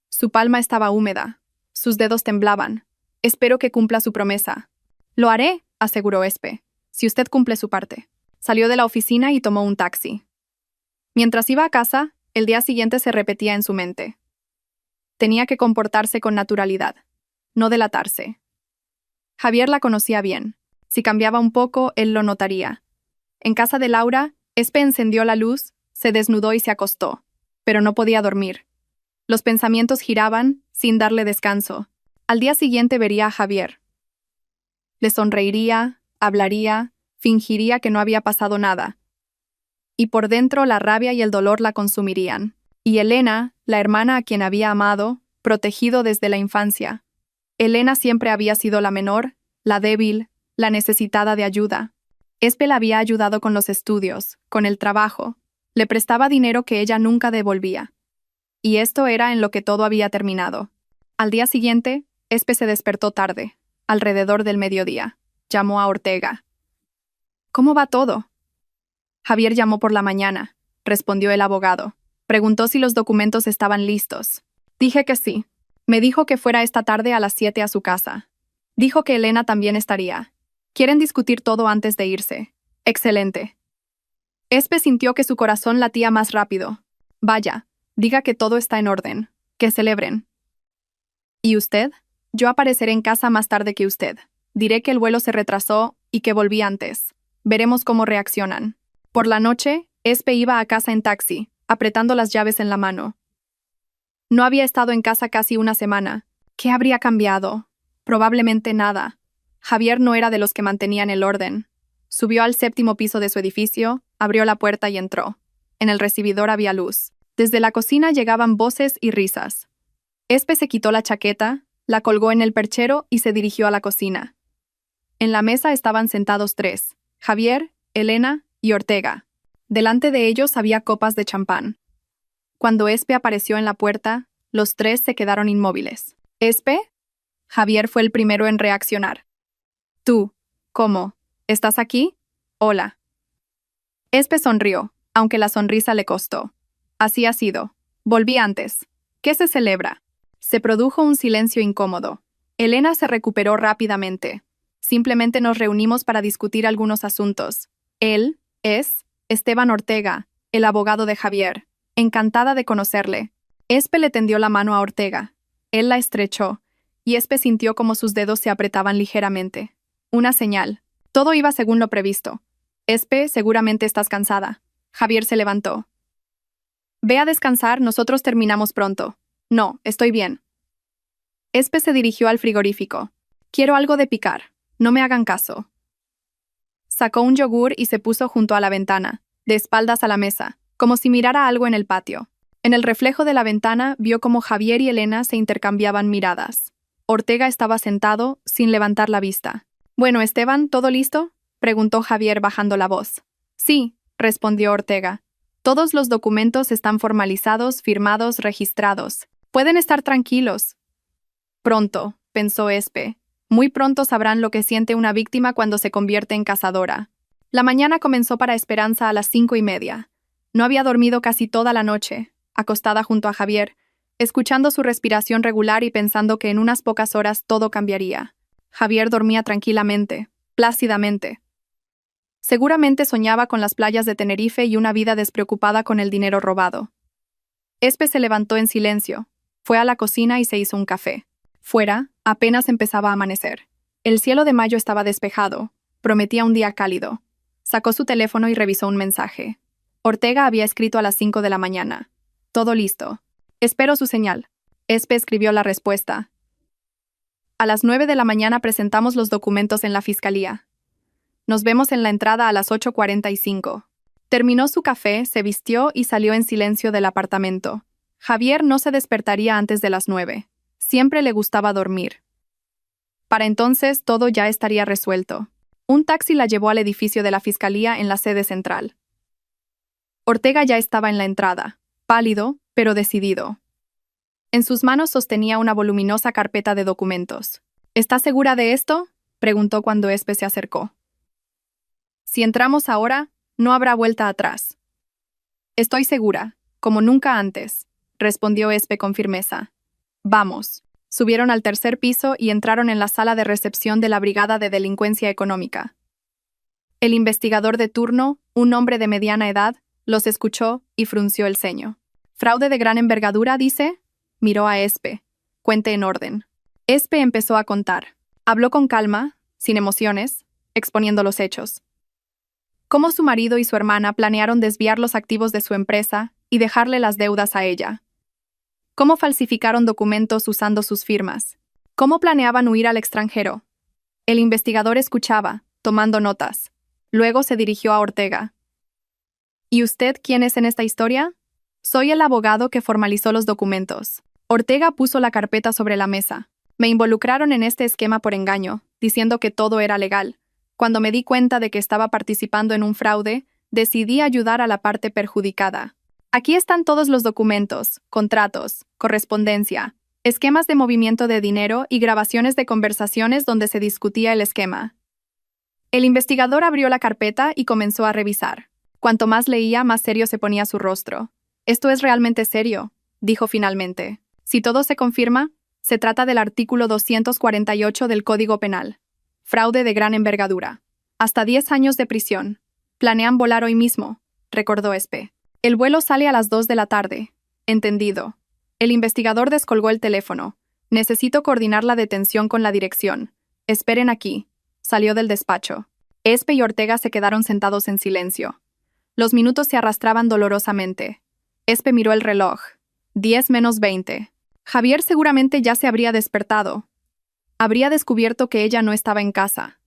Su palma estaba húmeda. Sus dedos temblaban. Espero que cumpla su promesa. Lo haré, aseguró Espe, si usted cumple su parte. Salió de la oficina y tomó un taxi. Mientras iba a casa, el día siguiente se repetía en su mente. Tenía que comportarse con naturalidad, no delatarse. Javier la conocía bien. Si cambiaba un poco, él lo notaría. En casa de Laura, Espe encendió la luz, se desnudó y se acostó, pero no podía dormir. Los pensamientos giraban, sin darle descanso. Al día siguiente vería a Javier. Le sonreiría, hablaría, fingiría que no había pasado nada. Y por dentro la rabia y el dolor la consumirían. Y Elena, la hermana a quien había amado, protegido desde la infancia. Elena siempre había sido la menor, la débil, la necesitada de ayuda. Espe la había ayudado con los estudios, con el trabajo. Le prestaba dinero que ella nunca devolvía. Y esto era en lo que todo había terminado. Al día siguiente, Espe se despertó tarde, alrededor del mediodía. Llamó a Ortega. ¿Cómo va todo? Javier llamó por la mañana, respondió el abogado. Preguntó si los documentos estaban listos. Dije que sí. Me dijo que fuera esta tarde a las 7 a su casa. Dijo que Elena también estaría. Quieren discutir todo antes de irse. Excelente. Espe sintió que su corazón latía más rápido. Vaya, diga que todo está en orden. Que celebren. ¿Y usted? Yo apareceré en casa más tarde que usted. Diré que el vuelo se retrasó y que volví antes. Veremos cómo reaccionan. Por la noche, Espe iba a casa en taxi, apretando las llaves en la mano. No había estado en casa casi una semana. ¿Qué habría cambiado? Probablemente nada. Javier no era de los que mantenían el orden. Subió al 7º piso de su edificio, abrió la puerta y entró. En el recibidor había luz. Desde la cocina llegaban voces y risas. Espe se quitó la chaqueta, la colgó en el perchero y se dirigió a la cocina. En la mesa estaban sentados 3, Javier, Elena y Ortega. Delante de ellos había copas de champán. Cuando Espe apareció en la puerta, los 3 se quedaron inmóviles. ¿Espe? Javier fue el primero en reaccionar. Tú, ¿cómo? ¿Estás aquí? Hola. Espe sonrió, aunque la sonrisa le costó. Así ha sido. Volví antes. ¿Qué se celebra? Se produjo un silencio incómodo. Elena se recuperó rápidamente. Simplemente nos reunimos para discutir algunos asuntos. Él es Esteban Ortega, el abogado de Javier. Encantada de conocerle. Espe le tendió la mano a Ortega. Él la estrechó, y Espe sintió como sus dedos se apretaban ligeramente. Una señal. Todo iba según lo previsto. Espe, seguramente estás cansada. Javier se levantó. Ve a descansar, nosotros terminamos pronto. No, estoy bien. Espe se dirigió al frigorífico. Quiero algo de picar. No me hagan caso. Sacó un yogur y se puso junto a la ventana, de espaldas a la mesa, como si mirara algo en el patio. En el reflejo de la ventana vio cómo Javier y Elena se intercambiaban miradas. Ortega estaba sentado, sin levantar la vista. «Bueno, Esteban, ¿todo listo?», preguntó Javier bajando la voz. «Sí», respondió Ortega. «Todos los documentos están formalizados, firmados, registrados. Pueden estar tranquilos». Pronto, pensó Espe. Muy pronto sabrán lo que siente una víctima cuando se convierte en cazadora. La mañana comenzó para Esperanza a las 5:30. No había dormido casi toda la noche, acostada junto a Javier, escuchando su respiración regular y pensando que en unas pocas horas todo cambiaría. Javier dormía tranquilamente, plácidamente. Seguramente soñaba con las playas de Tenerife y una vida despreocupada con el dinero robado. Espe se levantó en silencio, fue a la cocina y se hizo un café. Fuera, apenas empezaba a amanecer. El cielo de mayo estaba despejado, prometía un día cálido. Sacó su teléfono y revisó un mensaje. Ortega había escrito a las 5 de la mañana. Todo listo. Espero su señal. Espe escribió la respuesta. A las 9 de la mañana presentamos los documentos en la fiscalía. Nos vemos en la entrada a las 8:45. Terminó su café, se vistió y salió en silencio del apartamento. Javier no se despertaría antes de las 9. Siempre le gustaba dormir. Para entonces todo ya estaría resuelto. Un taxi la llevó al edificio de la fiscalía en la sede central. Ortega ya estaba en la entrada, pálido, pero decidido. En sus manos sostenía una voluminosa carpeta de documentos. ¿Está segura de esto?, preguntó cuando Espe se acercó. Si entramos ahora, no habrá vuelta atrás. Estoy segura, como nunca antes, respondió Espe con firmeza. Vamos. Subieron al tercer piso y entraron en la sala de recepción de la Brigada de Delincuencia Económica. El investigador de turno, un hombre de mediana edad, los escuchó y frunció el ceño. ¿Fraude de gran envergadura, dice? Miró a Espe. Cuente en orden. Espe empezó a contar. Habló con calma, sin emociones, exponiendo los hechos. Cómo su marido y su hermana planearon desviar los activos de su empresa y dejarle las deudas a ella. Cómo falsificaron documentos usando sus firmas. Cómo planeaban huir al extranjero. El investigador escuchaba, tomando notas. Luego se dirigió a Ortega. ¿Y usted quién es en esta historia? Soy el abogado que formalizó los documentos. Ortega puso la carpeta sobre la mesa. Me involucraron en este esquema por engaño, diciendo que todo era legal. Cuando me di cuenta de que estaba participando en un fraude, decidí ayudar a la parte perjudicada. Aquí están todos los documentos, contratos, correspondencia, esquemas de movimiento de dinero y grabaciones de conversaciones donde se discutía el esquema. El investigador abrió la carpeta y comenzó a revisar. Cuanto más leía, más serio se ponía su rostro. Esto es realmente serio, dijo finalmente. Si todo se confirma, se trata del artículo 248 del Código Penal. Fraude de gran envergadura. Hasta 10 años de prisión. Planean volar hoy mismo, recordó Espe. El vuelo sale a las 2 de la tarde. Entendido. El investigador descolgó el teléfono. Necesito coordinar la detención con la dirección. Esperen aquí. Salió del despacho. Espe y Ortega se quedaron sentados en silencio. Los minutos se arrastraban dolorosamente. Espe miró el reloj. 10:20. Javier seguramente ya se habría despertado. Habría descubierto que ella no estaba en casa.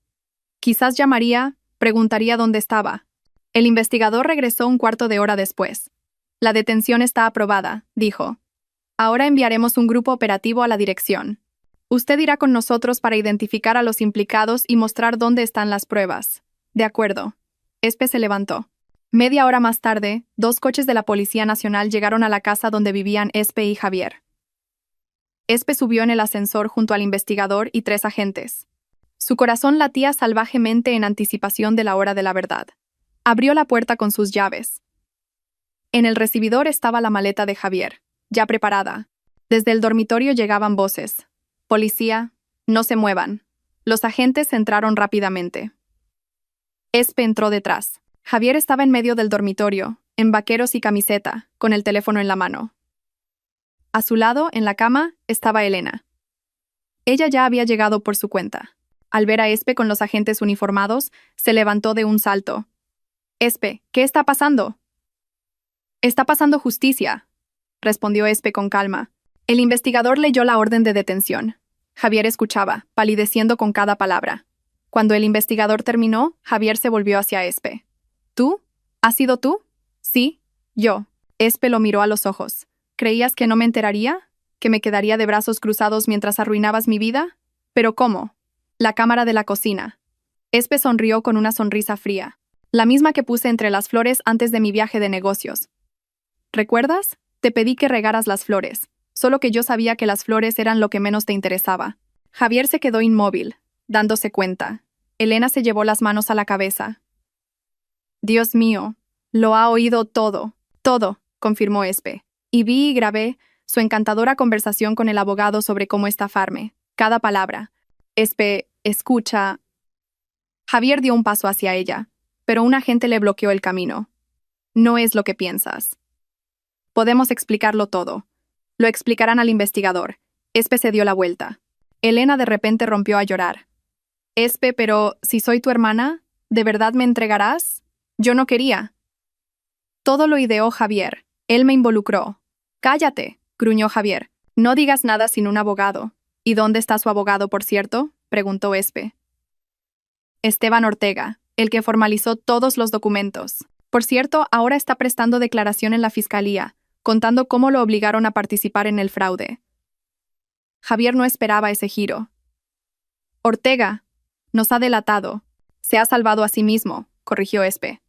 Quizás llamaría, preguntaría dónde estaba. El investigador regresó un cuarto de hora después. La detención está aprobada, dijo. Ahora enviaremos un grupo operativo a la dirección. Usted irá con nosotros para identificar a los implicados y mostrar dónde están las pruebas. De acuerdo. Espe se levantó. Media hora más tarde, 2 coches de la Policía Nacional llegaron a la casa donde vivían Espe y Javier. Espe subió en el ascensor junto al investigador y 3 agentes. Su corazón latía salvajemente en anticipación de la hora de la verdad. Abrió la puerta con sus llaves. En el recibidor estaba la maleta de Javier, ya preparada. Desde el dormitorio llegaban voces. Policía, no se muevan. Los agentes entraron rápidamente. Espe entró detrás. Javier estaba en medio del dormitorio, en vaqueros y camiseta, con el teléfono en la mano. A su lado, en la cama, estaba Elena. Ella ya había llegado por su cuenta. Al ver a Espe con los agentes uniformados, se levantó de un salto. «Espe, ¿qué está pasando?» «Está pasando justicia», respondió Espe con calma. El investigador leyó la orden de detención. Javier escuchaba, palideciendo con cada palabra. Cuando el investigador terminó, Javier se volvió hacia Espe. «¿Tú? ¿Has sido tú?» «Sí, yo». Espe lo miró a los ojos. ¿Creías que no me enteraría? ¿Que me quedaría de brazos cruzados mientras arruinabas mi vida? ¿Pero cómo? La cámara de la cocina. Espe sonrió con una sonrisa fría. La misma que puse entre las flores antes de mi viaje de negocios. ¿Recuerdas? Te pedí que regaras las flores, solo que yo sabía que las flores eran lo que menos te interesaba. Javier se quedó inmóvil, dándose cuenta. Elena se llevó las manos a la cabeza. Dios mío, lo ha oído todo. Todo, confirmó Espe. Y vi y grabé su encantadora conversación con el abogado sobre cómo estafarme. Cada palabra. Espe, escucha. Javier dio un paso hacia ella, pero un agente le bloqueó el camino. No es lo que piensas. Podemos explicarlo todo. Lo explicarán al investigador. Espe se dio la vuelta. Elena de repente rompió a llorar. Espe, pero si soy tu hermana, ¿de verdad me entregarás? Yo no quería. Todo lo ideó Javier. Él me involucró. Cállate, gruñó Javier. No digas nada sin un abogado. ¿Y dónde está su abogado, por cierto? Preguntó Espe. Esteban Ortega, el que formalizó todos los documentos. Por cierto, ahora está prestando declaración en la fiscalía, contando cómo lo obligaron a participar en el fraude. Javier no esperaba ese giro. Ortega nos ha delatado. Se ha salvado a sí mismo, corrigió Espe.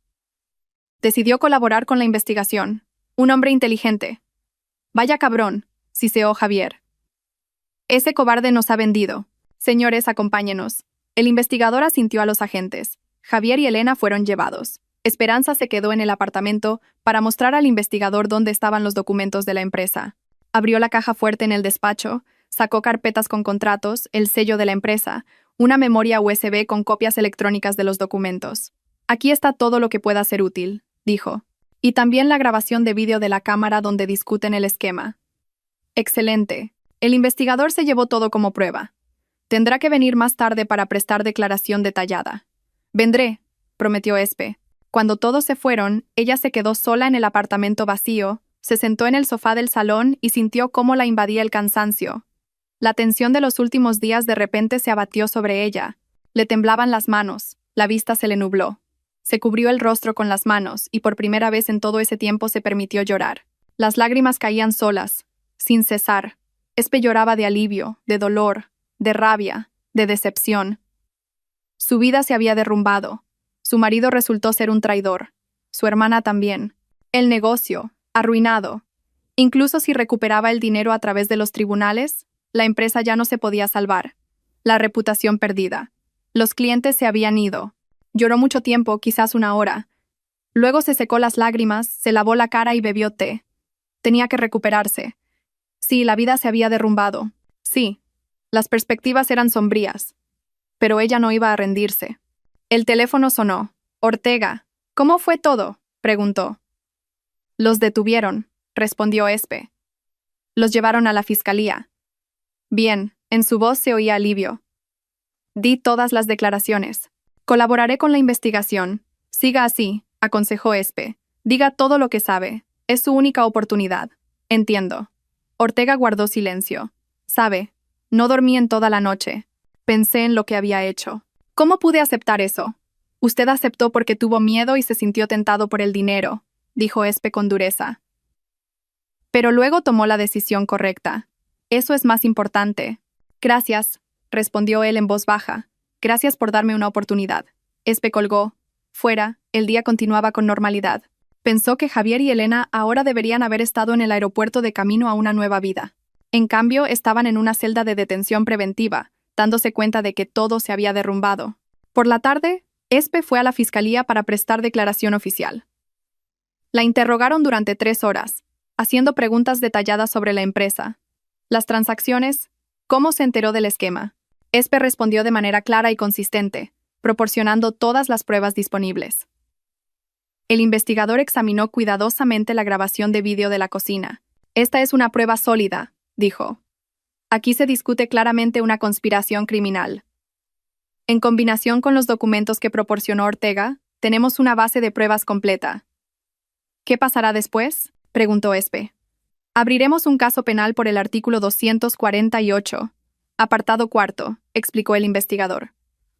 Decidió colaborar con la investigación. Un hombre inteligente. Vaya cabrón, siseó Javier. Ese cobarde nos ha vendido. Señores, acompáñenos. El investigador asintió a los agentes. Javier y Elena fueron llevados. Esperanza se quedó en el apartamento para mostrar al investigador dónde estaban los documentos de la empresa. Abrió la caja fuerte en el despacho, sacó carpetas con contratos, el sello de la empresa, una memoria USB con copias electrónicas de los documentos. Aquí está todo lo que pueda ser útil, dijo. Y también la grabación de vídeo de la cámara donde discuten el esquema. Excelente. El investigador se llevó todo como prueba. Tendrá que venir más tarde para prestar declaración detallada. Vendré, prometió Espe. Cuando todos se fueron, ella se quedó sola en el apartamento vacío, se sentó en el sofá del salón y sintió cómo la invadía el cansancio. La tensión de los últimos días de repente se abatió sobre ella. Le temblaban las manos, la vista se le nubló. Se cubrió el rostro con las manos y por primera vez en todo ese tiempo se permitió llorar. Las lágrimas caían solas, sin cesar. Espe lloraba de alivio, de dolor, de rabia, de decepción. Su vida se había derrumbado. Su marido resultó ser un traidor. Su hermana también. El negocio, arruinado. Incluso si recuperaba el dinero a través de los tribunales, la empresa ya no se podía salvar. La reputación perdida. Los clientes se habían ido. Lloró mucho tiempo, quizás una hora. Luego se secó las lágrimas, se lavó la cara y bebió té. Tenía que recuperarse. Sí, la vida se había derrumbado. Sí, las perspectivas eran sombrías. Pero ella no iba a rendirse. El teléfono sonó. Ortega, ¿cómo fue todo?, preguntó. Los detuvieron, respondió Espe. Los llevaron a la fiscalía. Bien, en su voz se oía alivio. Di todas las declaraciones. Colaboraré con la investigación. Siga así, aconsejó Espe. Diga todo lo que sabe. Es su única oportunidad. Entiendo. Ortega guardó silencio. Sabe, no dormí en toda la noche. Pensé en lo que había hecho. ¿Cómo pude aceptar eso? Usted aceptó porque tuvo miedo y se sintió tentado por el dinero, dijo Espe con dureza. Pero luego tomó la decisión correcta. Eso es más importante. Gracias, respondió él en voz baja. Gracias por darme una oportunidad. Espe colgó. Fuera, el día continuaba con normalidad. Pensó que Javier y Elena ahora deberían haber estado en el aeropuerto de camino a una nueva vida. En cambio, estaban en una celda de detención preventiva, dándose cuenta de que todo se había derrumbado. Por la tarde, Espe fue a la fiscalía para prestar declaración oficial. La interrogaron durante 3 horas, haciendo preguntas detalladas sobre la empresa, las transacciones, cómo se enteró del esquema. Espe respondió de manera clara y consistente, proporcionando todas las pruebas disponibles. El investigador examinó cuidadosamente la grabación de vídeo de la cocina. Esta es una prueba sólida, dijo. Aquí se discute claramente una conspiración criminal. En combinación con los documentos que proporcionó Ortega, tenemos una base de pruebas completa. ¿Qué pasará después?, preguntó Espe. Abriremos un caso penal por el artículo 248, apartado 4, explicó el investigador.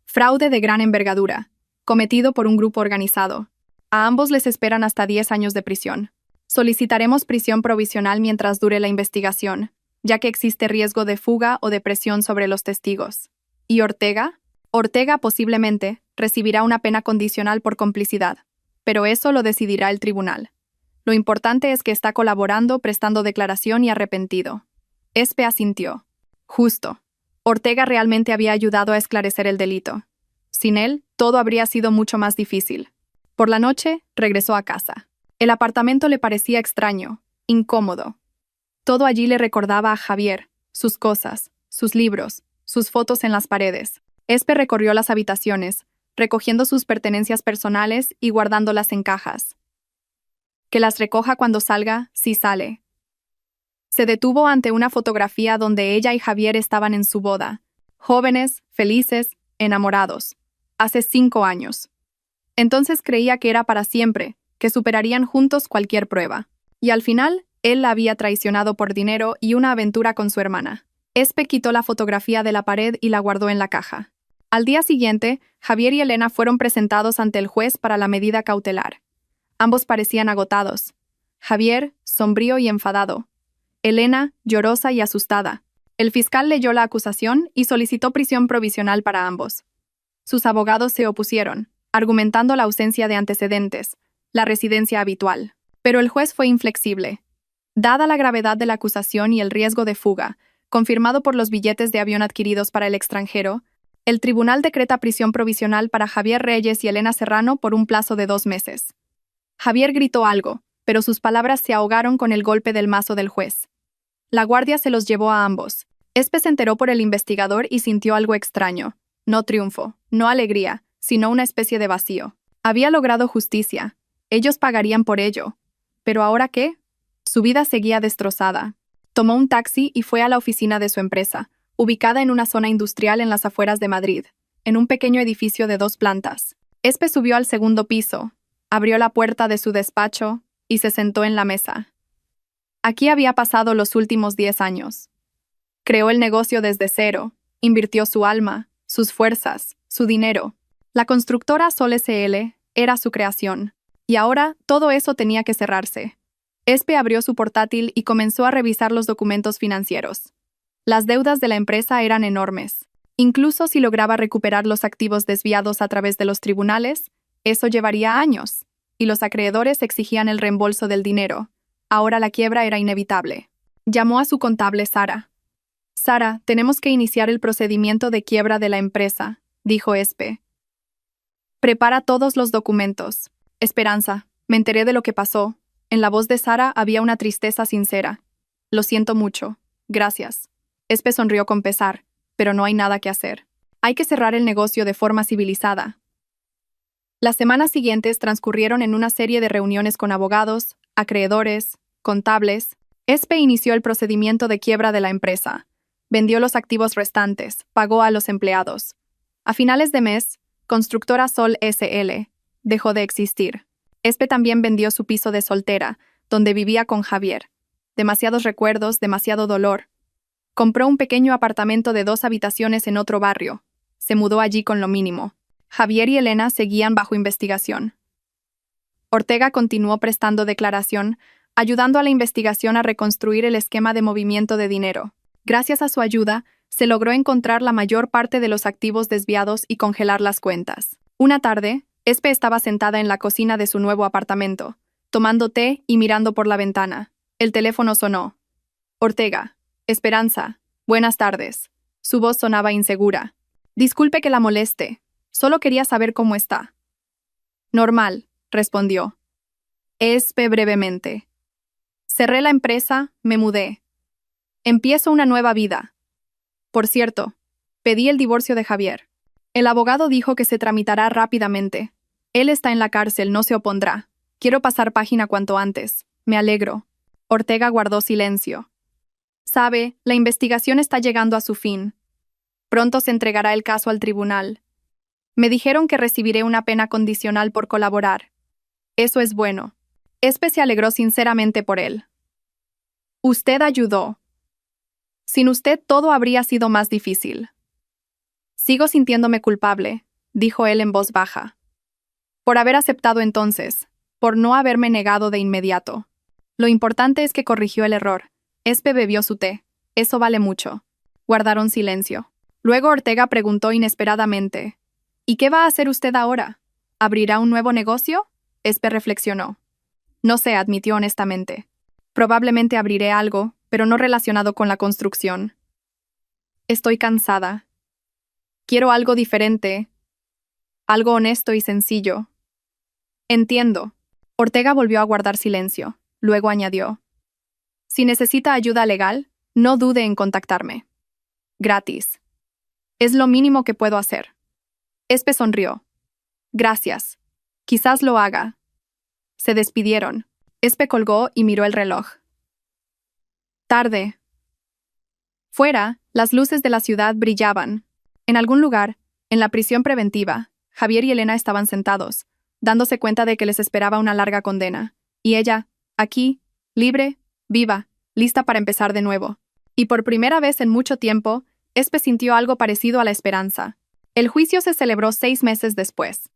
Fraude de gran envergadura, cometido por un grupo organizado. A ambos les esperan hasta 10 años de prisión. Solicitaremos prisión provisional mientras dure la investigación, ya que existe riesgo de fuga o de presión sobre los testigos. ¿Y Ortega? Ortega posiblemente recibirá una pena condicional por complicidad, pero eso lo decidirá el tribunal. Lo importante es que está colaborando, prestando declaración y arrepentido. Espe asintió. Justo. Ortega realmente había ayudado a esclarecer el delito. Sin él, todo habría sido mucho más difícil. Por la noche, regresó a casa. El apartamento le parecía extraño, incómodo. Todo allí le recordaba a Javier, sus cosas, sus libros, sus fotos en las paredes. Espe recorrió las habitaciones, recogiendo sus pertenencias personales y guardándolas en cajas. Que las recoja cuando salga, si sale. Se detuvo ante una fotografía donde ella y Javier estaban en su boda, jóvenes, felices, enamorados, hace 5 años. Entonces creía que era para siempre, que superarían juntos cualquier prueba. Y al final, él la había traicionado por dinero y una aventura con su hermana. Espe quitó la fotografía de la pared y la guardó en la caja. Al día siguiente, Javier y Elena fueron presentados ante el juez para la medida cautelar. Ambos parecían agotados. Javier, sombrío y enfadado. Elena, llorosa y asustada. El fiscal leyó la acusación y solicitó prisión provisional para ambos. Sus abogados se opusieron, argumentando la ausencia de antecedentes, la residencia habitual. Pero el juez fue inflexible. Dada la gravedad de la acusación y el riesgo de fuga, confirmado por los billetes de avión adquiridos para el extranjero, el tribunal decreta prisión provisional para Javier Reyes y Elena Serrano por un plazo de 2 meses. Javier gritó algo, pero sus palabras se ahogaron con el golpe del mazo del juez. La guardia se los llevó a ambos. Espe se enteró por el investigador y sintió algo extraño. No triunfo, no alegría, sino una especie de vacío. Había logrado justicia. Ellos pagarían por ello. ¿Pero ahora qué? Su vida seguía destrozada. Tomó un taxi y fue a la oficina de su empresa, ubicada en una zona industrial en las afueras de Madrid, en un pequeño edificio de 2 plantas. Espe subió al 2.º piso, abrió la puerta de su despacho y se sentó en la mesa. Aquí había pasado los últimos 10 años. Creó el negocio desde cero, invirtió su alma, sus fuerzas, su dinero. La constructora Sol SL era su creación, y ahora todo eso tenía que cerrarse. Espe abrió su portátil y comenzó a revisar los documentos financieros. Las deudas de la empresa eran enormes. Incluso si lograba recuperar los activos desviados a través de los tribunales, eso llevaría años, y los acreedores exigían el reembolso del dinero. Ahora la quiebra era inevitable. Llamó a su contable Sara. «Sara, tenemos que iniciar el procedimiento de quiebra de la empresa», dijo Espe. «Prepara todos los documentos. Esperanza, me enteré de lo que pasó». En la voz de Sara había una tristeza sincera. «Lo siento mucho. Gracias». Espe sonrió con pesar, pero no hay nada que hacer. Hay que cerrar el negocio de forma civilizada. Las semanas siguientes transcurrieron en una serie de reuniones con abogados, acreedores, contables. Espe inició el procedimiento de quiebra de la empresa. Vendió los activos restantes, pagó a los empleados. A finales de mes, Constructora Sol SL dejó de existir. Espe también vendió su piso de soltera, donde vivía con Javier. Demasiados recuerdos, demasiado dolor. Compró un pequeño apartamento de 2 habitaciones en otro barrio. Se mudó allí con lo mínimo. Javier y Elena seguían bajo investigación. Ortega continuó prestando declaración, ayudando a la investigación a reconstruir el esquema de movimiento de dinero. Gracias a su ayuda, se logró encontrar la mayor parte de los activos desviados y congelar las cuentas. Una tarde, Espe estaba sentada en la cocina de su nuevo apartamento, tomando té y mirando por la ventana. El teléfono sonó. «Ortega. Esperanza. Buenas tardes». Su voz sonaba insegura. «Disculpe que la moleste. Solo quería saber cómo está». «Normal», respondió. Espe brevemente. «Cerré la empresa, me mudé. Empiezo una nueva vida. Por cierto, pedí el divorcio de Javier. El abogado dijo que se tramitará rápidamente. Él está en la cárcel, no se opondrá. Quiero pasar página cuanto antes. Me alegro». Ortega guardó silencio. «Sabe, la investigación está llegando a su fin. Pronto se entregará el caso al tribunal. Me dijeron que recibiré una pena condicional por colaborar. Eso es bueno». Espe se alegró sinceramente por él. «Usted ayudó. Sin usted todo habría sido más difícil». «Sigo sintiéndome culpable», dijo él en voz baja. «Por haber aceptado entonces, por no haberme negado de inmediato. Lo importante es que corrigió el error». Espe bebió su té. «Eso vale mucho». Guardaron silencio. Luego Ortega preguntó inesperadamente. «¿Y qué va a hacer usted ahora? ¿Abrirá un nuevo negocio?» Espe reflexionó. «No sé», admitió honestamente. «Probablemente abriré algo, pero no relacionado con la construcción. Estoy cansada. Quiero algo diferente, algo honesto y sencillo». «Entiendo». Ortega volvió a guardar silencio. Luego añadió: si necesita ayuda legal, no dude en contactarme. Gratis. Es lo mínimo que puedo hacer. Espe sonrió. Gracias. Quizás lo haga. Se despidieron. Espe colgó y miró el reloj. Tarde. Fuera, las luces de la ciudad brillaban. En algún lugar, en la prisión preventiva, Javier y Elena estaban sentados, dándose cuenta de que les esperaba una larga condena. Y ella, aquí, libre, viva, lista para empezar de nuevo. Y por primera vez en mucho tiempo, Espe sintió algo parecido a la esperanza. El juicio se celebró 6 meses después.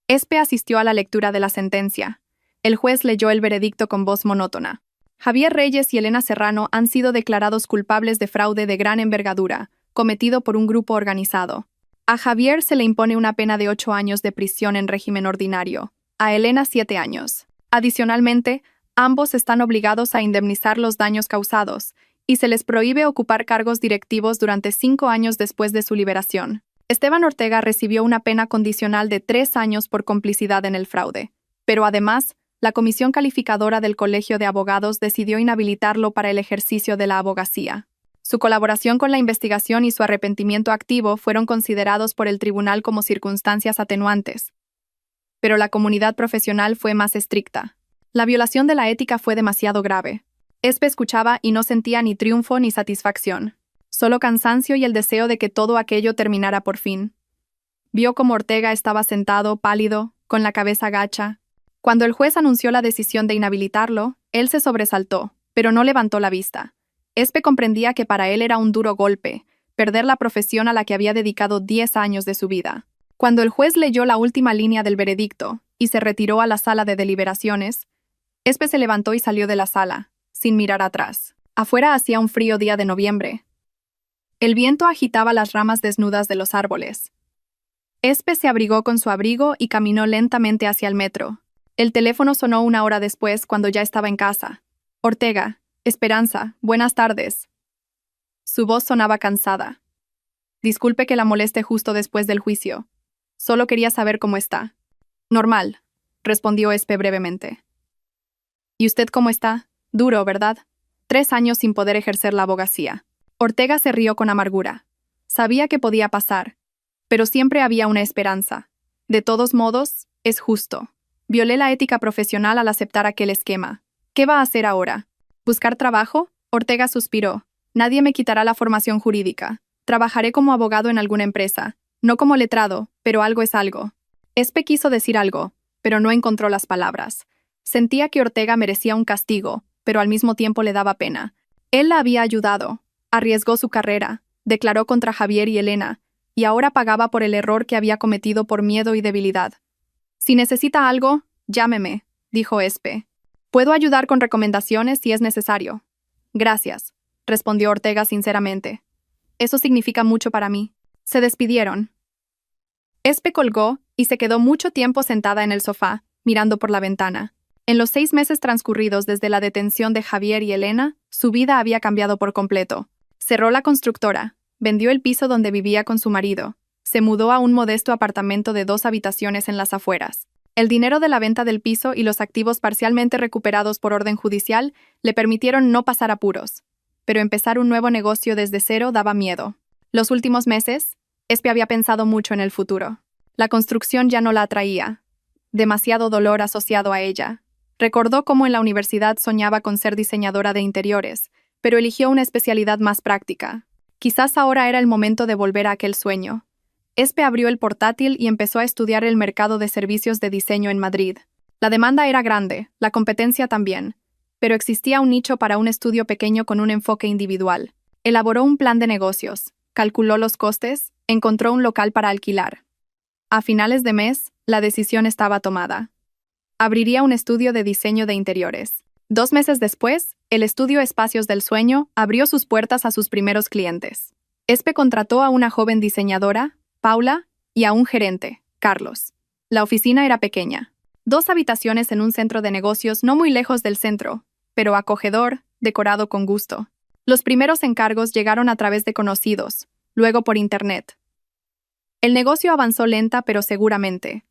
Espe asistió a la lectura de la sentencia. El juez leyó el veredicto con voz monótona. Javier Reyes y Elena Serrano han sido declarados culpables de fraude de gran envergadura, cometido por un grupo organizado. A Javier se le impone una pena de 8 años de prisión en régimen ordinario, a Elena 7 años. Adicionalmente, ambos están obligados a indemnizar los daños causados, y se les prohíbe ocupar cargos directivos durante 5 años después de su liberación. Esteban Ortega recibió una pena condicional de 3 años por complicidad en el fraude, pero además, la Comisión Calificadora del Colegio de Abogados decidió inhabilitarlo para el ejercicio de la abogacía. Su colaboración con la investigación y su arrepentimiento activo fueron considerados por el tribunal como circunstancias atenuantes. Pero la comunidad profesional fue más estricta. La violación de la ética fue demasiado grave. Espe escuchaba y no sentía ni triunfo ni satisfacción, solo cansancio y el deseo de que todo aquello terminara por fin. Vio cómo Ortega estaba sentado, pálido, con la cabeza gacha. Cuando el juez anunció la decisión de inhabilitarlo, él se sobresaltó, pero no levantó la vista. Espe comprendía que para él era un duro golpe, perder la profesión a la que había dedicado 10 años de su vida. Cuando el juez leyó la última línea del veredicto y se retiró a la sala de deliberaciones, Espe se levantó y salió de la sala, sin mirar atrás. Afuera hacía un frío día de noviembre. El viento agitaba las ramas desnudas de los árboles. Espe se abrigó con su abrigo y caminó lentamente hacia el metro. El teléfono sonó 1 hora después cuando ya estaba en casa. Ortega, Esperanza, buenas tardes. Su voz sonaba cansada. Disculpe que la moleste justo después del juicio. Solo quería saber cómo está. Normal, respondió Espe brevemente. ¿Y usted cómo está? Duro, ¿verdad? 3 años sin poder ejercer la abogacía. Ortega se rió con amargura. Sabía que podía pasar, pero siempre había una esperanza. De todos modos, es justo. Violé la ética profesional al aceptar aquel esquema. ¿Qué va a hacer ahora? ¿Buscar trabajo? Ortega suspiró. Nadie me quitará la formación jurídica. Trabajaré como abogado en alguna empresa. No como letrado, pero algo es algo. Espe quiso decir algo, pero no encontró las palabras. Sentía que Ortega merecía un castigo, pero al mismo tiempo le daba pena. Él la había ayudado, arriesgó su carrera, declaró contra Javier y Elena, y ahora pagaba por el error que había cometido por miedo y debilidad. Si necesita algo, llámeme, dijo Espe. Puedo ayudar con recomendaciones si es necesario. Gracias, respondió Ortega sinceramente. Eso significa mucho para mí. Se despidieron. Espe colgó y se quedó mucho tiempo sentada en el sofá, mirando por la ventana. En los 6 meses transcurridos desde la detención de Javier y Elena, su vida había cambiado por completo. Cerró la constructora, vendió el piso donde vivía con su marido, se mudó a un modesto apartamento de 2 habitaciones en las afueras. El dinero de la venta del piso y los activos parcialmente recuperados por orden judicial le permitieron no pasar apuros. Pero empezar un nuevo negocio desde cero daba miedo. Los últimos meses, Espe había pensado mucho en el futuro. La construcción ya no la atraía. Demasiado dolor asociado a ella. Recordó cómo en la universidad soñaba con ser diseñadora de interiores, pero eligió una especialidad más práctica. Quizás ahora era el momento de volver a aquel sueño. Espe abrió el portátil y empezó a estudiar el mercado de servicios de diseño en Madrid. La demanda era grande, la competencia también, pero existía un nicho para un estudio pequeño con un enfoque individual. Elaboró un plan de negocios, calculó los costes, encontró un local para alquilar. A finales de mes, la decisión estaba tomada. Abriría un estudio de diseño de interiores. 2 meses después, el estudio Espacios del Sueño abrió sus puertas a sus primeros clientes. Espe contrató a una joven diseñadora, Paula, y a un gerente, Carlos. La oficina era pequeña. 2 habitaciones en un centro de negocios no muy lejos del centro, pero acogedor, decorado con gusto. Los primeros encargos llegaron a través de conocidos, luego por internet. El negocio avanzó lenta pero seguramente.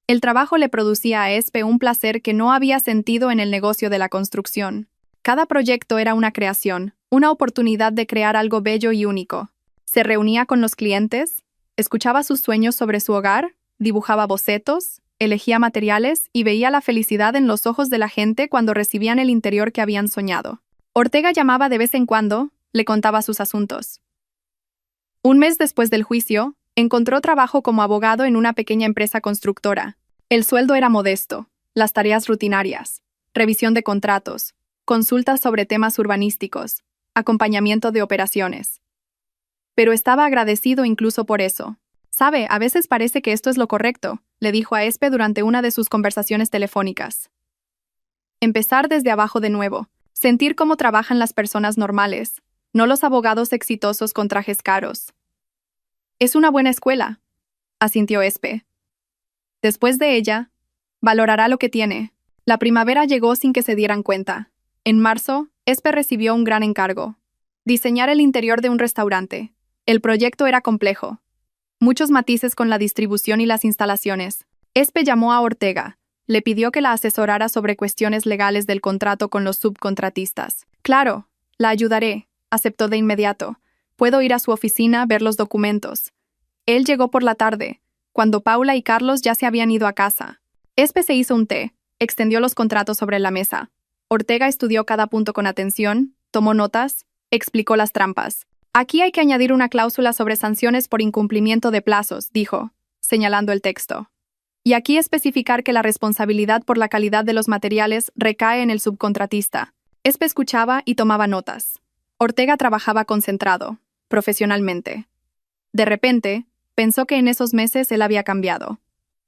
El trabajo le producía a Espe un placer que no había sentido en el negocio de la construcción. Cada proyecto era una creación, una oportunidad de crear algo bello y único. Se reunía con los clientes, escuchaba sus sueños sobre su hogar, dibujaba bocetos, elegía materiales y veía la felicidad en los ojos de la gente cuando recibían el interior que habían soñado. Ortega llamaba de vez en cuando, le contaba sus asuntos. Un mes después del juicio, encontró trabajo como abogado en una pequeña empresa constructora. El sueldo era modesto, las tareas rutinarias, revisión de contratos, consultas sobre temas urbanísticos, acompañamiento de operaciones. Pero estaba agradecido incluso por eso. «Sabe, a veces parece que esto es lo correcto», le dijo a Espe durante una de sus conversaciones telefónicas. Empezar desde abajo de nuevo, sentir cómo trabajan las personas normales, no los abogados exitosos con trajes caros. «Es una buena escuela», asintió Espe. Después de ella, valorará lo que tiene. La primavera llegó sin que se dieran cuenta. En marzo, Espe recibió un gran encargo: diseñar el interior de un restaurante. El proyecto era complejo. Muchos matices con la distribución y las instalaciones. Espe llamó a Ortega. Le pidió que la asesorara sobre cuestiones legales del contrato con los subcontratistas. «Claro, la ayudaré», aceptó de inmediato. «Puedo ir a su oficina, ver los documentos». Él llegó por la tarde, cuando Paula y Carlos ya se habían ido a casa. Espe se hizo un té, extendió los contratos sobre la mesa. Ortega estudió cada punto con atención, tomó notas, explicó las trampas. «Aquí hay que añadir una cláusula sobre sanciones por incumplimiento de plazos», dijo, señalando el texto. «Y aquí especificar que la responsabilidad por la calidad de los materiales recae en el subcontratista». Espe escuchaba y tomaba notas. Ortega trabajaba concentrado, profesionalmente. De repente, pensó que en esos meses él había cambiado.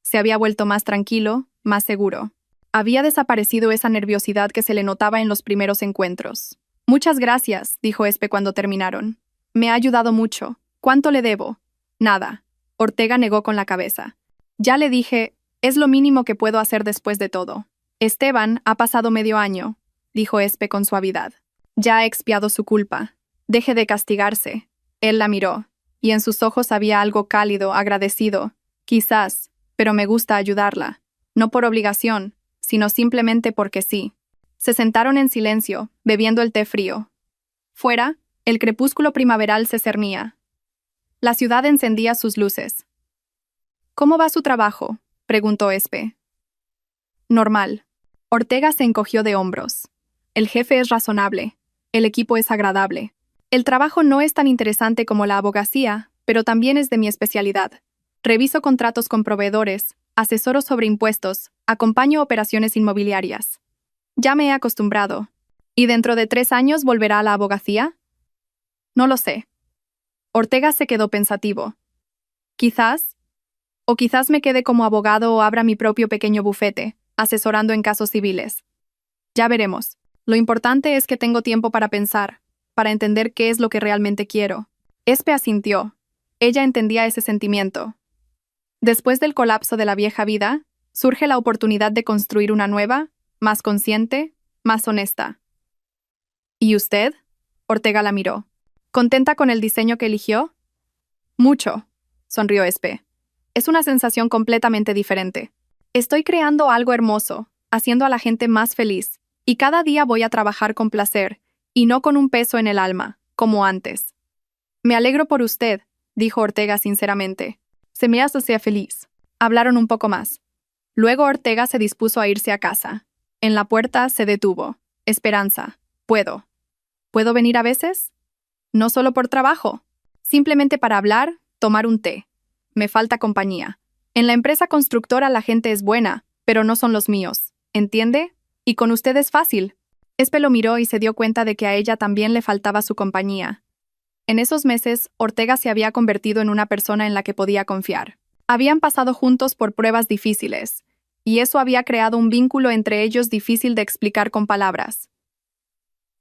Se había vuelto más tranquilo, más seguro. Había desaparecido esa nerviosidad que se le notaba en los primeros encuentros. «Muchas gracias», dijo Espe cuando terminaron. «Me ha ayudado mucho. ¿Cuánto le debo?» «Nada». Ortega negó con la cabeza. «Ya le dije, es lo mínimo que puedo hacer después de todo». «Esteban ha pasado medio año», dijo Espe con suavidad. «Ya ha expiado su culpa. Deje de castigarse». Él la miró, y en sus ojos había algo cálido, agradecido. «Quizás, pero me gusta ayudarla. No por obligación, sino simplemente porque sí». Se sentaron en silencio, bebiendo el té frío. Fuera, el crepúsculo primaveral se cernía. La ciudad encendía sus luces. «¿Cómo va su trabajo?», preguntó Espe. «Normal». Ortega se encogió de hombros. «El jefe es razonable. El equipo es agradable. El trabajo no es tan interesante como la abogacía, pero también es de mi especialidad. Reviso contratos con proveedores, asesoro sobre impuestos, acompaño operaciones inmobiliarias. Ya me he acostumbrado. ¿Y dentro de 3 años volverá a la abogacía? No lo sé». Ortega se quedó pensativo. «Quizás. O quizás me quede como abogado o abra mi propio pequeño bufete, asesorando en casos civiles. Ya veremos. Lo importante es que tengo tiempo para pensar, para entender qué es lo que realmente quiero». Espe asintió. Ella entendía ese sentimiento. Después del colapso de la vieja vida, surge la oportunidad de construir una nueva, más consciente, más honesta. «¿Y usted?», Ortega la miró. «¿Contenta con el diseño que eligió?» «Mucho», sonrió Espe. «Es una sensación completamente diferente. Estoy creando algo hermoso, haciendo a la gente más feliz, y cada día voy a trabajar con placer, y no con un peso en el alma, como antes». «Me alegro por usted», dijo Ortega sinceramente. «Se me hace feliz». Hablaron un poco más. Luego Ortega se dispuso a irse a casa. En la puerta se detuvo. «Esperanza, ¿puedo venir a veces? No solo por trabajo, simplemente para hablar, tomar un té. Me falta compañía. En la empresa constructora la gente es buena, pero no son los míos, ¿entiende? Y con usted es fácil». Espe lo miró y se dio cuenta de que a ella también le faltaba su compañía. En esos meses, Ortega se había convertido en una persona en la que podía confiar. Habían pasado juntos por pruebas difíciles, y eso había creado un vínculo entre ellos difícil de explicar con palabras.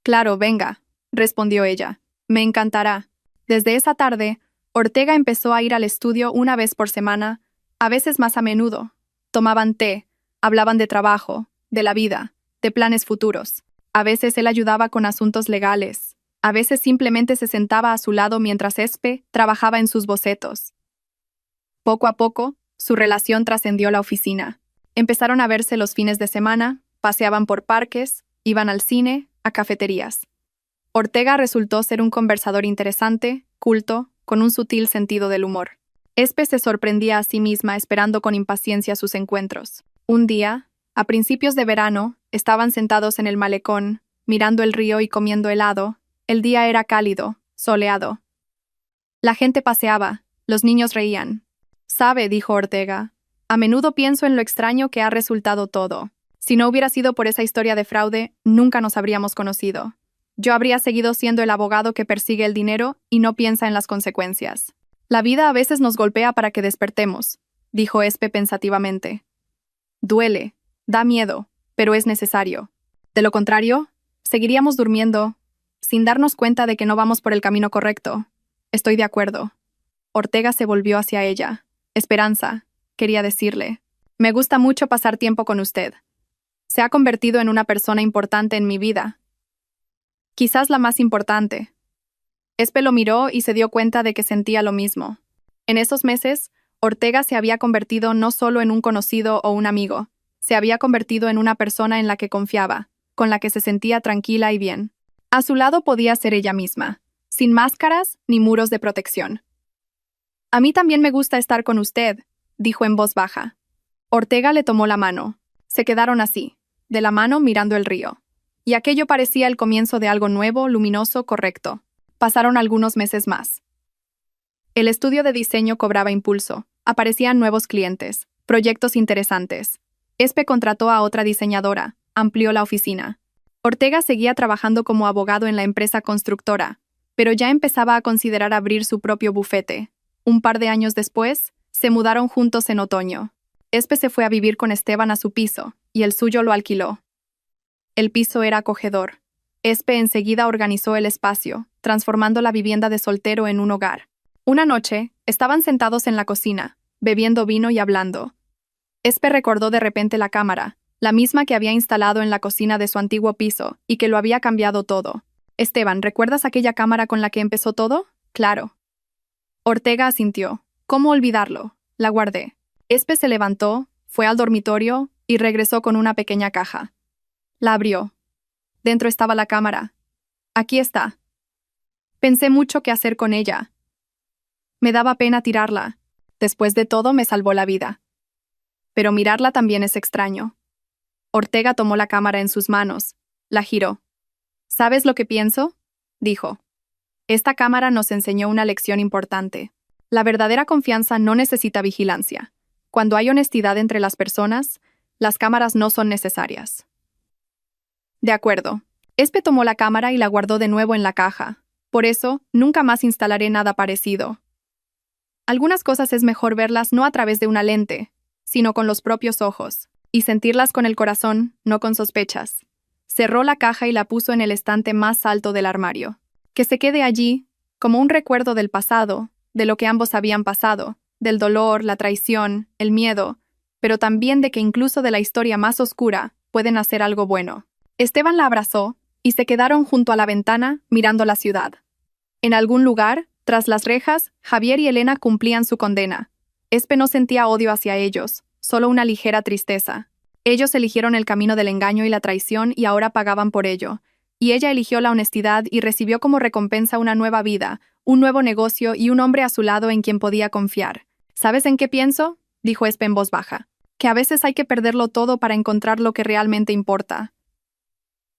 «Claro, venga», respondió ella. «Me encantará». Desde esa tarde, Ortega empezó a ir al estudio una vez por semana, a veces más a menudo. Tomaban té, hablaban de trabajo, de la vida, de planes futuros. A veces él ayudaba con asuntos legales. A veces simplemente se sentaba a su lado mientras Espe trabajaba en sus bocetos. Poco a poco, Su relación trascendió la oficina. Empezaron a verse los fines de semana, paseaban por parques, iban al cine, a cafeterías. Ortega resultó ser un conversador interesante, culto, con un sutil sentido del humor. Espe se sorprendía a sí misma esperando con impaciencia sus encuentros. Un día, a principios de verano, estaban sentados en el malecón, mirando el río y comiendo helado. El día era cálido, soleado. La gente paseaba, los niños reían. «Sabe», dijo Ortega, «a menudo pienso en lo extraño que ha resultado todo. Si no hubiera sido por esa historia de fraude, nunca nos habríamos conocido. Yo habría seguido siendo el abogado que persigue el dinero y no piensa en las consecuencias. La vida a veces nos golpea para que despertemos», dijo Espe pensativamente. «Duele, da miedo, pero es necesario. De lo contrario, seguiríamos durmiendo, sin darnos cuenta de que no vamos por el camino correcto. Estoy de acuerdo». Ortega se volvió hacia ella. «Esperanza», quería decirle. «Me gusta mucho pasar tiempo con usted. Se ha convertido en una persona importante en mi vida. Quizás la más importante». Espe lo miró y se dio cuenta de que sentía lo mismo. En esos meses, Ortega se había convertido no solo en un conocido o un amigo, se había convertido en una persona en la que confiaba, con la que se sentía tranquila y bien. A su lado podía ser ella misma, sin máscaras ni muros de protección. «A mí también me gusta estar con usted», dijo en voz baja. Ortega le tomó la mano. Se quedaron así, de la mano mirando el río. Y aquello parecía el comienzo de algo nuevo, luminoso, correcto. Pasaron algunos meses más. El estudio de diseño cobraba impulso. Aparecían nuevos clientes, proyectos interesantes. Espe contrató a otra diseñadora, amplió la oficina. Ortega seguía trabajando como abogado en la empresa constructora, pero ya empezaba a considerar abrir su propio bufete. Un par de años después, se mudaron juntos en otoño. Espe se fue a vivir con Esteban a su piso, y el suyo lo alquiló. El piso era acogedor. Espe enseguida organizó el espacio, transformando la vivienda de soltero en un hogar. Una noche, estaban sentados en la cocina, bebiendo vino y hablando. Espe recordó de repente la cámara, la misma que había instalado en la cocina de su antiguo piso y que lo había cambiado todo. «Esteban, ¿recuerdas aquella cámara con la que empezó todo?» «Claro». Ortega asintió. «¿Cómo olvidarlo?» La guardé. Espe se levantó, fue al dormitorio y regresó con una pequeña caja. La abrió. Dentro estaba la cámara. «Aquí está». Pensé mucho qué hacer con ella. Me daba pena tirarla. Después de todo, me salvó la vida. Pero mirarla también es extraño. Ortega tomó la cámara en sus manos. La giró. «¿Sabes lo que pienso?», dijo. «Esta cámara nos enseñó una lección importante. La verdadera confianza no necesita vigilancia. Cuando hay honestidad entre las personas, las cámaras no son necesarias». «De acuerdo». Espe tomó la cámara y la guardó de nuevo en la caja. «Por eso, nunca más instalaré nada parecido. Algunas cosas es mejor verlas no a través de una lente, sino con los propios ojos, y sentirlas con el corazón, no con sospechas». Cerró la caja y la puso en el estante más alto del armario. Que se quede allí, como un recuerdo del pasado, de lo que ambos habían pasado, del dolor, la traición, el miedo, pero también de que incluso de la historia más oscura puede nacer algo bueno. Esteban la abrazó, y se quedaron junto a la ventana, mirando la ciudad. En algún lugar, tras las rejas, Javier y Elena cumplían su condena. Espe no sentía odio hacia ellos, solo una ligera tristeza. Ellos eligieron el camino del engaño y la traición y ahora pagaban por ello. Y ella eligió la honestidad y recibió como recompensa una nueva vida, un nuevo negocio y un hombre a su lado en quien podía confiar. «¿Sabes en qué pienso?», dijo Espe en voz baja. «Que a veces hay que perderlo todo para encontrar lo que realmente importa.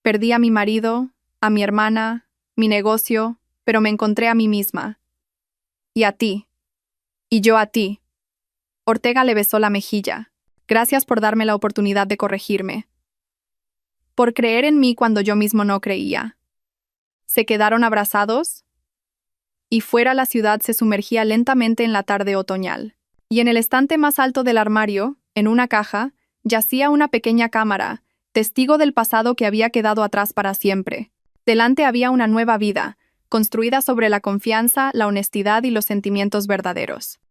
Perdí a mi marido, a mi hermana, mi negocio, pero me encontré a mí misma. Y a ti. Y yo a ti». Ortega le besó la mejilla. «Gracias por darme la oportunidad de corregirme. Por creer en mí cuando yo mismo no creía». Se quedaron abrazados, y fuera la ciudad se sumergía lentamente en la tarde otoñal. Y en el estante más alto del armario, en una caja, yacía una pequeña cámara, testigo del pasado que había quedado atrás para siempre. Delante había una nueva vida, construida sobre la confianza, la honestidad y los sentimientos verdaderos.